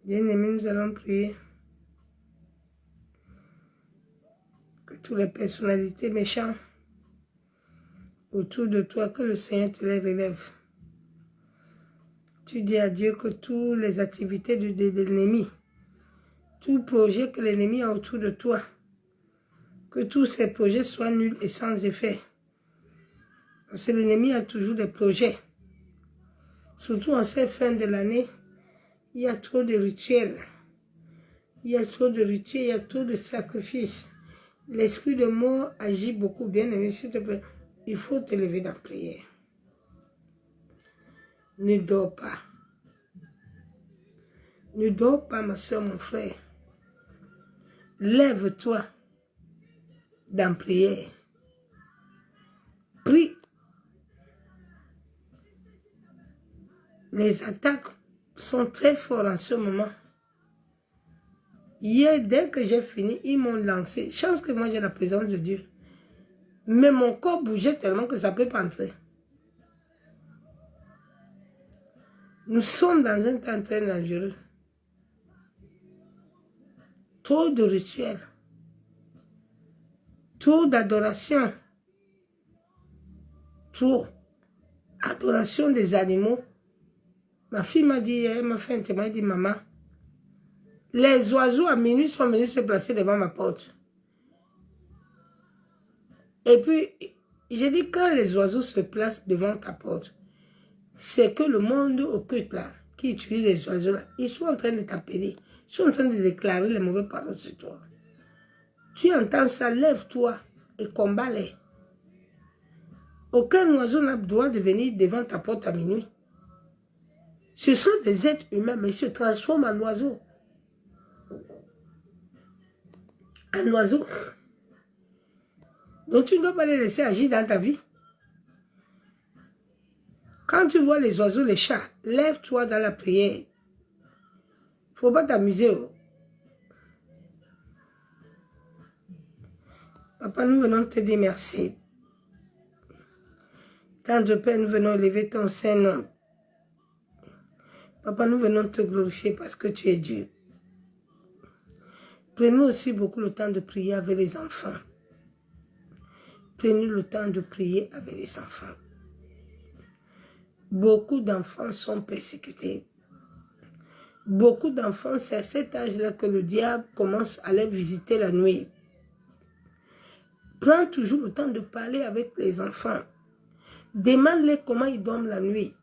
Bien-aimés, nous allons prier. Que toutes les personnalités méchantes autour de toi, que le Seigneur te les relève. Tu dis à Dieu que toutes les activités de l'ennemi, tout projet que l'ennemi a autour de toi, que tous ces projets soient nuls et sans effet. Parce que l'ennemi a toujours des projets. Surtout en cette fin de l'année, il y a trop de rituels. Il y a trop de rituels, il y a trop de sacrifices. L'esprit de mort agit beaucoup bien, mais s'il te plaît, il faut te lever dans la prière. Ne dors pas. Ne dors pas, ma soeur, mon frère. Lève-toi dans la prière. Prie. Les attaques sont très fortes en ce moment. Hier, dès que j'ai fini, ils m'ont lancé. Chance que moi, j'ai la présence de Dieu. Mais mon corps bougeait tellement que ça ne peut pas entrer. Nous sommes dans un temps très dangereux. Trop de rituels. Trop d'adoration. Trop. Adoration des animaux. Ma fille m'a dit, elle m'a fait un témoin, elle dit, maman, les oiseaux à minuit sont venus se placer devant ma porte. Et puis, j'ai dit, quand les oiseaux se placent devant ta porte, c'est que le monde occulte là, qui utilise les oiseaux là, ils sont en train de t'appeler, ils sont en train de déclarer les mauvaises paroles sur toi. Tu entends ça, lève-toi et combat-les. Aucun oiseau n'a le droit de venir devant ta porte à minuit. Ce sont des êtres humains, mais ils se transforment en oiseaux. Un oiseau. Donc tu ne dois pas les laisser agir dans ta vie. Quand tu vois les oiseaux, les chats, lève-toi dans la prière. Il ne faut pas t'amuser. Papa, nous venons te dire merci. Tendre Père, nous venons élever ton Saint-Nom. Papa, nous venons te glorifier parce que tu es Dieu. Prenez aussi beaucoup le temps de prier avec les enfants. Prenez le temps de prier avec les enfants. Beaucoup d'enfants sont persécutés. Beaucoup d'enfants, c'est à cet âge-là que le diable commence à les visiter la nuit. Prends toujours le temps de parler avec les enfants. Demande-les comment ils dorment la nuit.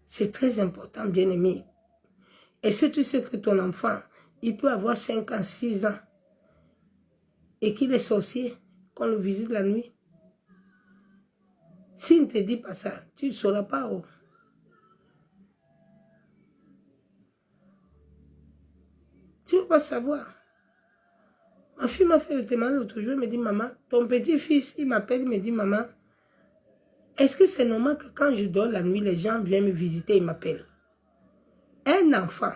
C'est très important, bien-aimé. Et si tu sais que ton enfant, il peut avoir 5 ans, 6 ans, et qu'il est sorcier, qu'on le visite la nuit. S'il ne te dit pas ça, tu ne sauras pas. Oh. Tu ne vas pas savoir. Ma fille m'a fait le témoignage l'autre jour, elle me dit, maman, ton petit-fils, il m'appelle, il me dit, maman, est-ce que c'est normal que quand je dors la nuit, les gens viennent me visiter, ils m'appellent? Un enfant.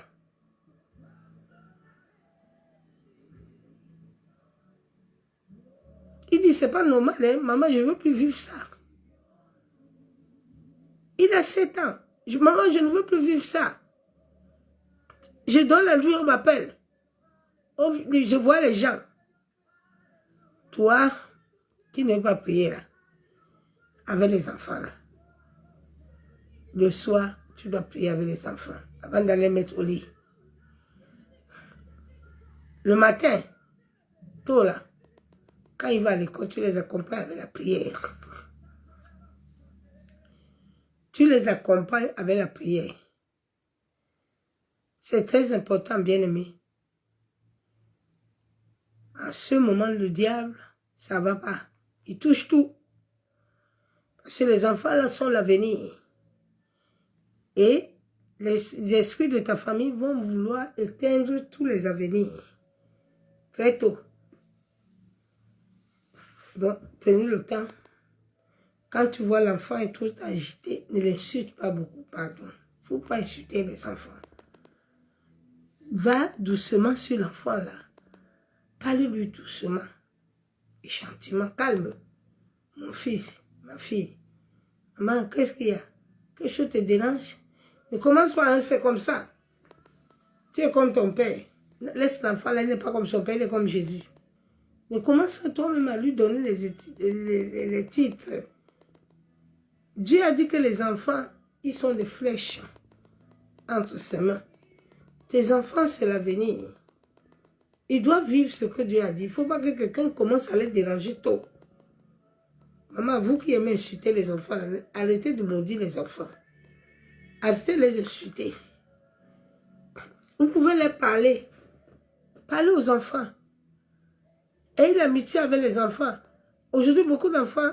Il dit, c'est pas normal, hein? Maman, je ne veux plus vivre ça. Il a 7 ans. Maman, je ne veux plus vivre ça. Je dors la nuit, on m'appelle. Je vois les gens. Toi, qui ne veux pas prier là, avec les enfants là. Le soir, tu dois prier avec les enfants, avant d'aller mettre au lit. Le matin, tôt là, quand il va à l'école, tu les accompagnes avec la prière. Tu les accompagnes avec la prière. C'est très important, bien-aimé. En ce moment, le diable, ça ne va pas. Il touche tout. Parce que les enfants, là, sont l'avenir. Et les esprits de ta famille vont vouloir éteindre tous les avenirs. Très tôt. Donc, prenez le temps. Quand tu vois l'enfant est trop agité, ne l'insulte pas beaucoup, pardon. Il ne faut pas insulter les enfants. Va doucement sur l'enfant là. Parle-lui doucement et gentiment, calme. Mon fils, ma fille. Maman, qu'est-ce qu'il y a? Quelque chose te dérange? Ne commence pas, hein, c'est comme ça. Tu es comme ton père. Laisse l'enfant là, il n'est pas comme son père, il est comme Jésus. Ne commence pas toi-même à lui donner les titres. Dieu a dit que les enfants, ils sont des flèches entre ses mains. Tes enfants, c'est l'avenir. Ils doivent vivre ce que Dieu a dit. Il ne faut pas que quelqu'un commence à les déranger tôt. Maman, vous qui aimez insulter les enfants, arrêtez de maudire les enfants. Arrêtez de les insulter. Vous pouvez les parler. Parlez aux enfants. Ayez l'amitié avec les enfants. Aujourd'hui, beaucoup d'enfants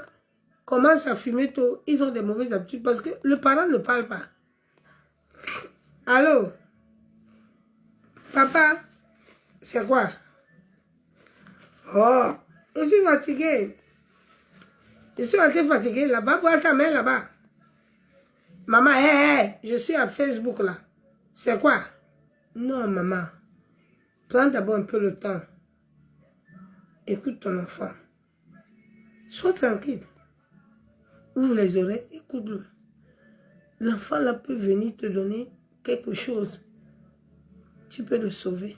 commencent à fumer tôt. Ils ont des mauvaises habitudes parce que le parent ne parle pas. Allô? Papa? C'est quoi? Oh, je suis fatiguée. Je suis assez fatiguée là-bas. Bois ta main là-bas. Maman, je suis à Facebook là. C'est quoi? Non, maman. Prends d'abord un peu le temps. Écoute ton enfant. Sois tranquille. Ouvre les oreilles, écoute-le. L'enfant là peut venir te donner quelque chose. Tu peux le sauver.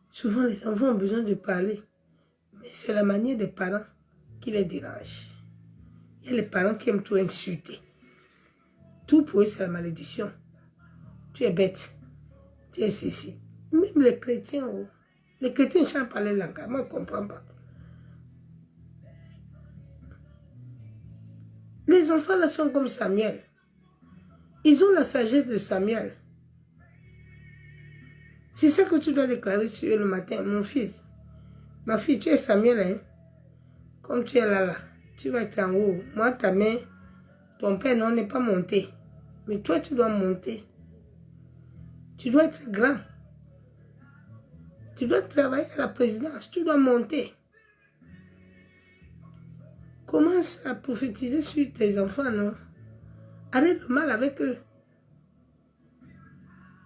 Souvent, les enfants ont besoin de parler. Mais c'est la manière des parents qui les dérange. Il y a les parents qui aiment tout insulter. Tout pour eux, c'est la malédiction. Tu es bête. Tu es ceci. Même les chrétiens, oh. Les chrétiens chantent par les langues. Moi, je ne comprends pas. Les enfants là sont comme Samuel. Ils ont la sagesse de Samuel. C'est ça que tu dois déclarer sur eux le matin. Mon fils, ma fille, tu es Samuel, hein? Comme tu es là, tu vas être en haut. Moi, ta main, ton père, non, n'est pas monté. Mais toi, tu dois monter. Tu dois être grand. Tu dois travailler à la présidence. Tu dois monter. Commence à prophétiser sur tes enfants, non? Arrête le mal avec eux.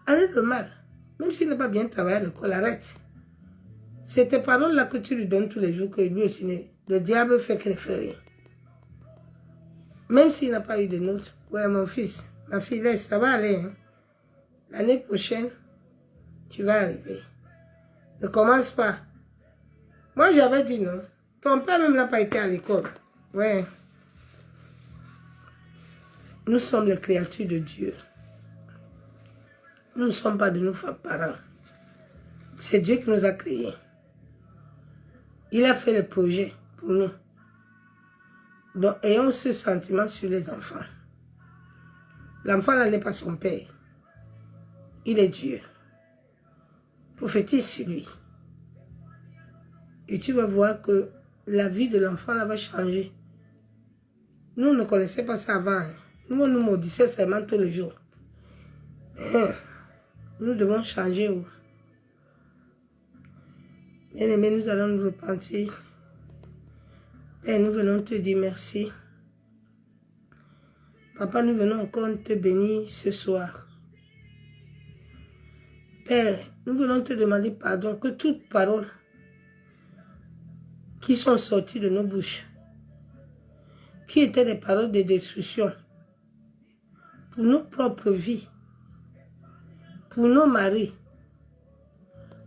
Arrête le mal. Même s'il n'a pas bien travaillé à l'école, arrête. C'est tes paroles-là que tu lui donnes tous les jours, que lui aussi, le diable fait qu'il ne fait rien. Même s'il n'a pas eu de notes. Ouais, mon fils, ma fille, laisse, ça va aller. Hein? L'année prochaine, tu vas arriver. Ne commence pas. Moi, j'avais dit non. Ton père même n'a pas été à l'école. Ouais. Nous sommes les créatures de Dieu. Nous ne sommes pas de nos parents. C'est Dieu qui nous a créés. Il a fait le projet pour nous. Donc, ayons ce sentiment sur les enfants. L'enfant là n'est pas son père. Il est Dieu. Prophétise sur lui. Et tu vas voir que la vie de l'enfant là va changer. Nous ne connaissions pas ça avant. Nous, on nous maudissait seulement tous les jours. Nous devons changer. Bien-aimés, nous allons nous repentir. Père, nous venons te dire merci. Papa, nous venons encore te bénir ce soir. Père, nous venons te demander pardon que toutes paroles qui sont sorties de nos bouches, qui étaient des paroles de destruction, pour nos propres vies, pour nos maris,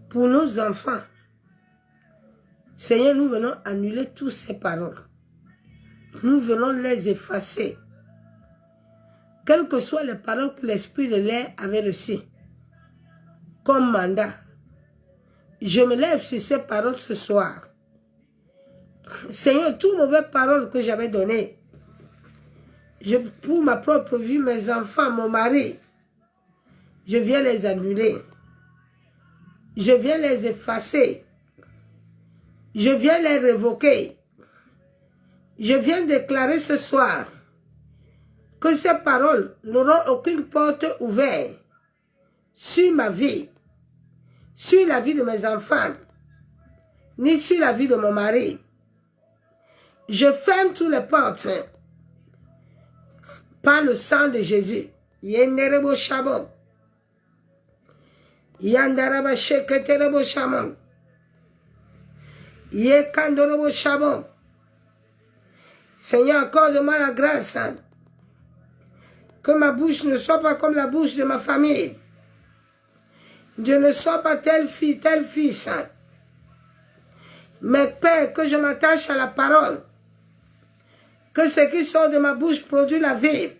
pour nos enfants. Seigneur, nous venons annuler toutes ces paroles. Nous venons les effacer. Quelles que soient les paroles que l'Esprit de l'air avait reçues comme mandat, je me lève sur ces paroles ce soir. Seigneur, toutes mauvaises paroles que j'avais données, pour ma propre vie, mes enfants, mon mari, je viens les annuler. Je viens les effacer. Je viens les révoquer. Je viens déclarer ce soir que ces paroles n'auront aucune porte ouverte sur ma vie, sur la vie de mes enfants, ni sur la vie de mon mari. Je ferme toutes les portes par le sang de Jésus. Yenderebo Shabon. Yandaraba Sheketerebo Shabon. Yekandorobo Shabon. Seigneur, accorde-moi la grâce que ma bouche ne soit pas comme la bouche de ma famille. Je ne sois pas telle fille, tel fils. Mais Père, que je m'attache à la parole. Que ce qui sort de ma bouche produit la vie.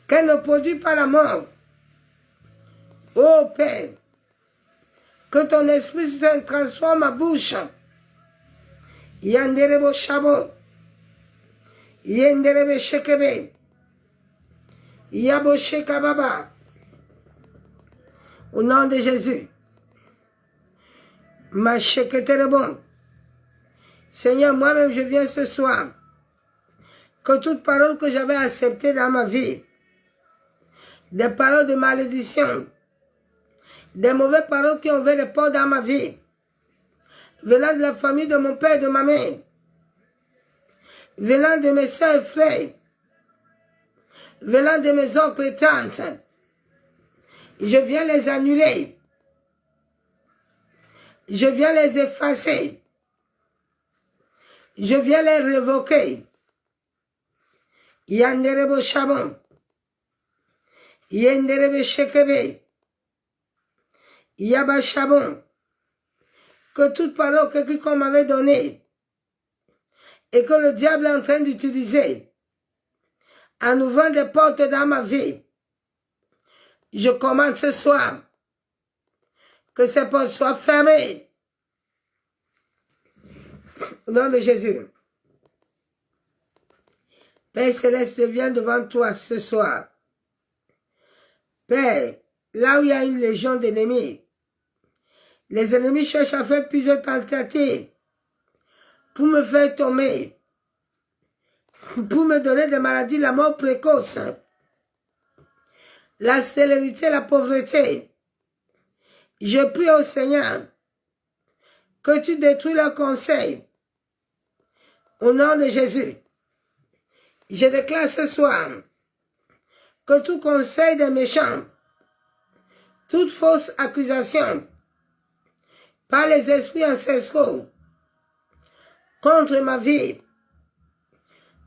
Qu'elle ne produit pas la mort. Oh Père, que ton esprit Saint transforme ma bouche. Yanderebo Shabo. Yenderebe Shekebe. Yabo Shekababa. Au nom de Jésus. Ma Sheketerebon. Seigneur, moi-même je viens ce soir. Que toute parole que j'avais acceptée dans ma vie, des paroles de malédiction, des mauvaises paroles qui ont ouvert les portes dans ma vie, venant de la famille de mon père et de ma mère, venant de mes soeurs et frères, venant de mes oncles et tantes, je viens les annuler. Je viens les effacer. Je viens les révoquer. Yanderebo Shabon. Yenderebe Shekebe. Yaba Shabon. Que toute parole que quiconque m'avait donnée et que le diable est en train d'utiliser en ouvrant des portes dans ma vie, je commande ce soir que ces portes soient fermées. Au nom de Jésus. Père Céleste, je viens devant toi ce soir. Père, là où il y a une légion d'ennemis, les ennemis cherchent à faire plusieurs tentatives pour me faire tomber, pour me donner des maladies, la mort précoce, la célérité, la pauvreté. Je prie au Seigneur que tu détruis leurs conseils. Au nom de Jésus, je déclare ce soir que tout conseil des méchants, toute fausse accusation par les esprits ancestraux contre ma vie,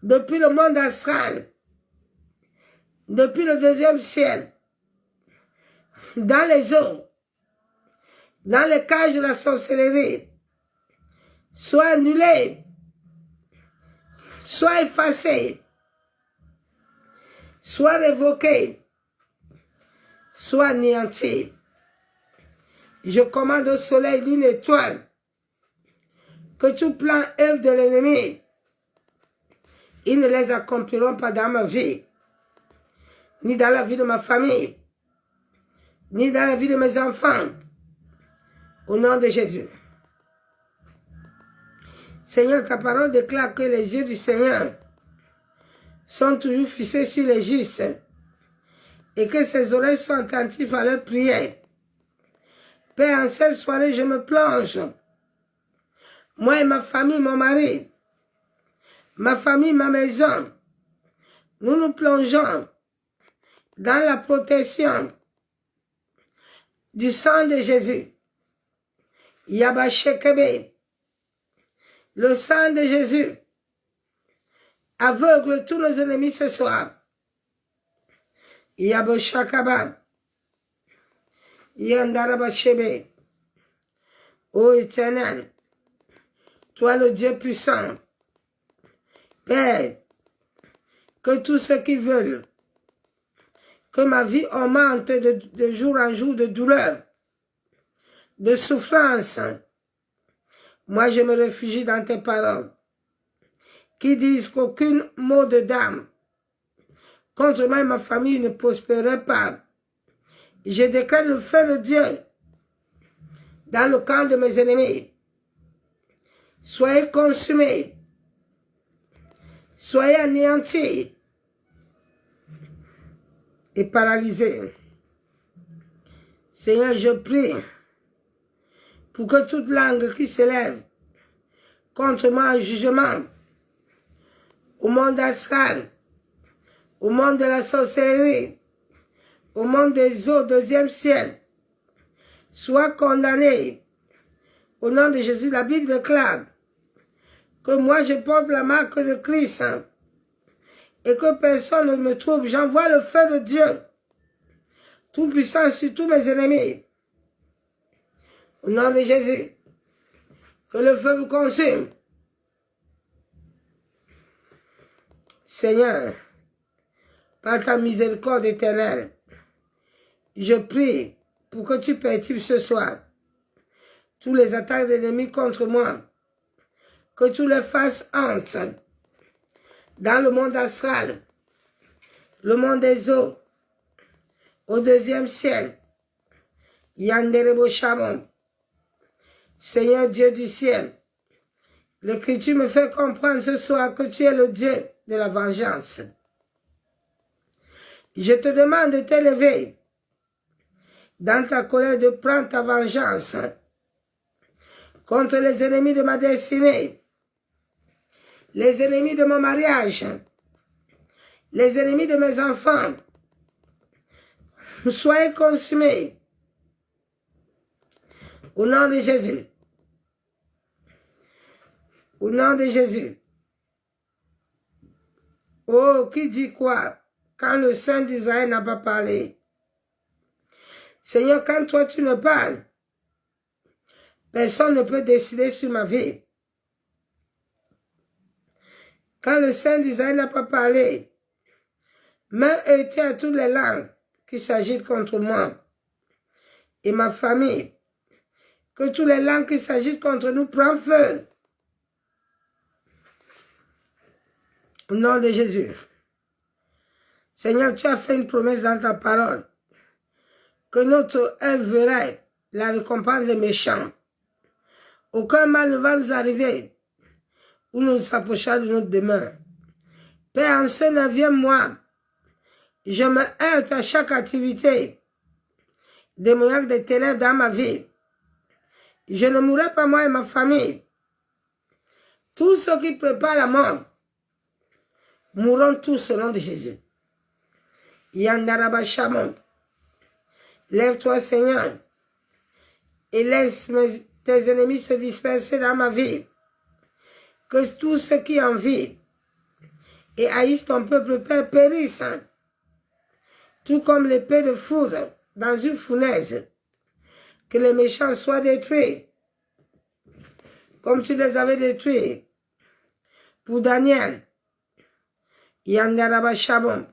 depuis le monde astral, depuis le deuxième ciel, dans les eaux, dans les cages de la sorcellerie, soit annulé, soit effacé, soit révoqué, soit anéanti. Je commande au soleil, lune, étoile, que tout plan œuvre de l'ennemi, ils ne les accompliront pas dans ma vie, ni dans la vie de ma famille, ni dans la vie de mes enfants. Au nom de Jésus. Seigneur, ta parole déclare que les yeux du Seigneur sont toujours fixés sur les justes et que ses oreilles sont attentives à leurs prières. Père, en cette soirée, je me plonge. Moi et ma famille, mon mari, ma famille, ma maison, nous nous plongeons dans la protection du sang de Jésus. Yabashekebe. Le sang de Jésus aveugle tous nos ennemis ce soir. Yaboshakaba. Yandarabashebe. Ô Éternel, toi le Dieu puissant, Père, que tous ceux qui veulent que ma vie augmente de jour en jour de douleur, de souffrance, moi je me réfugie dans tes paroles, qui disent qu'aucun mot de dame contre moi et ma famille ne prospérerait pas. Je déclare le feu de Dieu dans le camp de mes ennemis. Soyez consumés, soyez anéantis et paralysés. Seigneur, je prie pour que toute langue qui s'élève contre moi en jugement, au monde astral, au monde de la sorcellerie, au monde des eaux, deuxième ciel, soit condamnée. Au nom de Jésus, la Bible déclare que moi je porte la marque de Christ et que personne ne me trouve. J'envoie le feu de Dieu, tout puissant sur tous mes ennemis. Au nom de Jésus, que le feu vous consume. Seigneur, par ta miséricorde éternelle, je prie pour que tu perturbes ce soir tous les attaques de l'ennemi contre moi, que tu les fasses honte dans le monde astral, le monde des eaux, au deuxième ciel. Yanderebo Shamon. Seigneur Dieu du ciel, l'Écriture me fait comprendre ce soir que tu es le Dieu de la vengeance. Je te demande de t'élever dans ta colère, de prendre ta vengeance contre les ennemis de ma destinée, les ennemis de mon mariage, les ennemis de mes enfants. Soyez consumés au nom de Jésus. Au nom de Jésus. Oh, qui dit quoi quand le Saint d'Israël n'a pas parlé? Seigneur, quand toi tu ne parles, personne ne peut décider sur ma vie. Quand le Saint d'Israël n'a pas parlé, main heurtée à toutes les langues qui s'agitent contre moi et ma famille, que toutes les langues qui s'agitent contre nous prennent feu. Au nom de Jésus. Seigneur, tu as fait une promesse dans ta parole que notre œuvre verra la récompense des méchants. Aucun mal ne va nous arriver ou nous approcher de notre demeure. Père, en ce 9e mois, je me heurte à chaque activité démoniaque des ténèbres dans ma vie. Je ne mourrai pas moi et ma famille. Tous ceux qui préparent la mort mourront tous au nom de Jésus. Yandaraba Shamon. Lève-toi, Seigneur, et laisse tes ennemis se disperser dans ma vie. Que tous ceux qui envient et haïssent ton peuple, Père, périssent, tout comme l'épée de foudre dans une fournaise. Que les méchants soient détruits, comme tu les avais détruits pour Daniel. Yandaraba Shamon.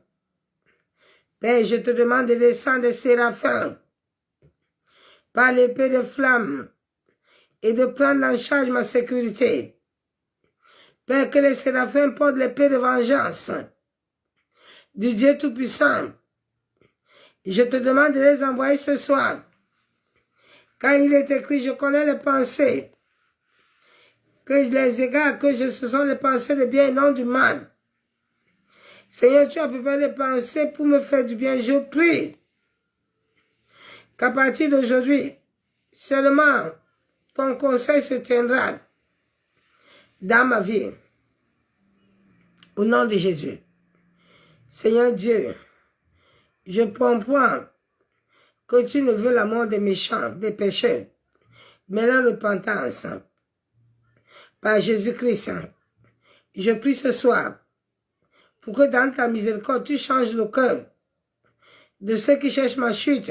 Père, je te demande de descendre des séraphins par l'épée de flamme et de prendre en charge ma sécurité. Père, que les séraphins portent l'épée de vengeance du Dieu Tout-Puissant. Je te demande de les envoyer ce soir. Quand il est écrit, je connais les pensées que les égards, que ce sont les pensées de bien et non du mal. Seigneur, tu as préparé les pensées pour me faire du bien. Je prie qu'à partir d'aujourd'hui, seulement ton conseil se tiendra dans ma vie. Au nom de Jésus. Seigneur Dieu, je comprends que tu ne veux la mort des méchants, des pécheurs, mais la repentance. Par Jésus-Christ, je prie ce soir pour que dans ta miséricorde, tu changes le cœur de ceux qui cherchent ma chute.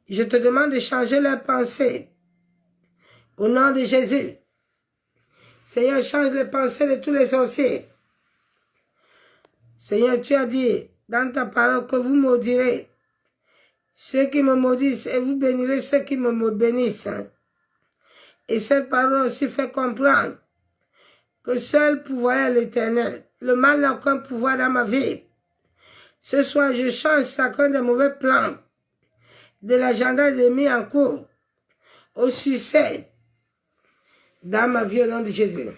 Je te demande de changer leurs pensées. Au nom de Jésus. Seigneur, change les pensées de tous les sorciers. Seigneur, tu as dit dans ta parole que vous maudirez ceux qui me maudissent et vous bénirez ceux qui me bénissent. Et cette parole aussi fait comprendre que seul pouvoir est l'Éternel. Le mal n'a aucun pouvoir dans ma vie. Ce soir, je change chacun des mauvais plans de l'agenda de l'ennemi en cours au succès dans ma vie au nom de Jésus.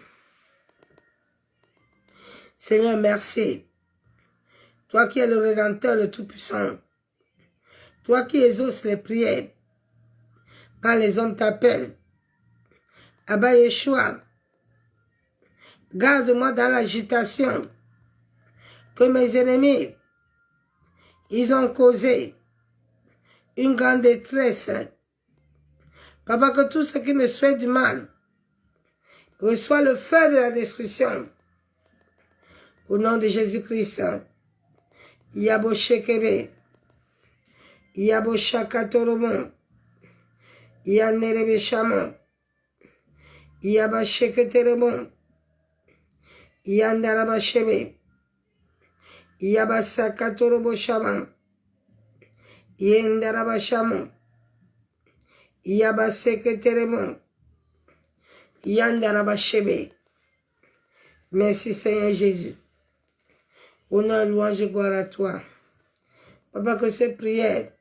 Seigneur, merci. Toi qui es le Rédempteur, le Tout-Puissant. Toi qui exauces les prières quand les hommes t'appellent. Abba Yeshua, garde-moi dans l'agitation que mes ennemis, ils ont causé une grande détresse. Papa, que tout ce qui me souhaite du mal reçoit le feu de la destruction. Au nom de Jésus-Christ, Yabo Shekebe, Yabo Shakatoromon, Yanerebe Shamon, Yaba Sheketeremon, Yandaraba Shebe, Yaba Sakatorobo Shaman, Yendaraba Shamon, Yaba Seketeremon, Yandaraba Shebe. Merci Seigneur Jésus. Honneur, louange et gloire à toi. Papa, que ces prières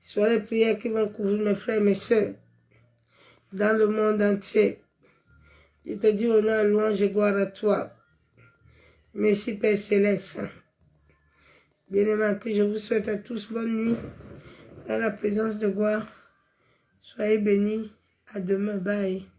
soient les prières qui vont couvrir mes frères et mes soeurs dans le monde entier. Je te dis honneur, louange et gloire à toi. Merci Père Céleste. Bien-aimés, que je vous souhaite à tous bonne nuit dans la présence de gloire. Soyez bénis. À demain. Bye.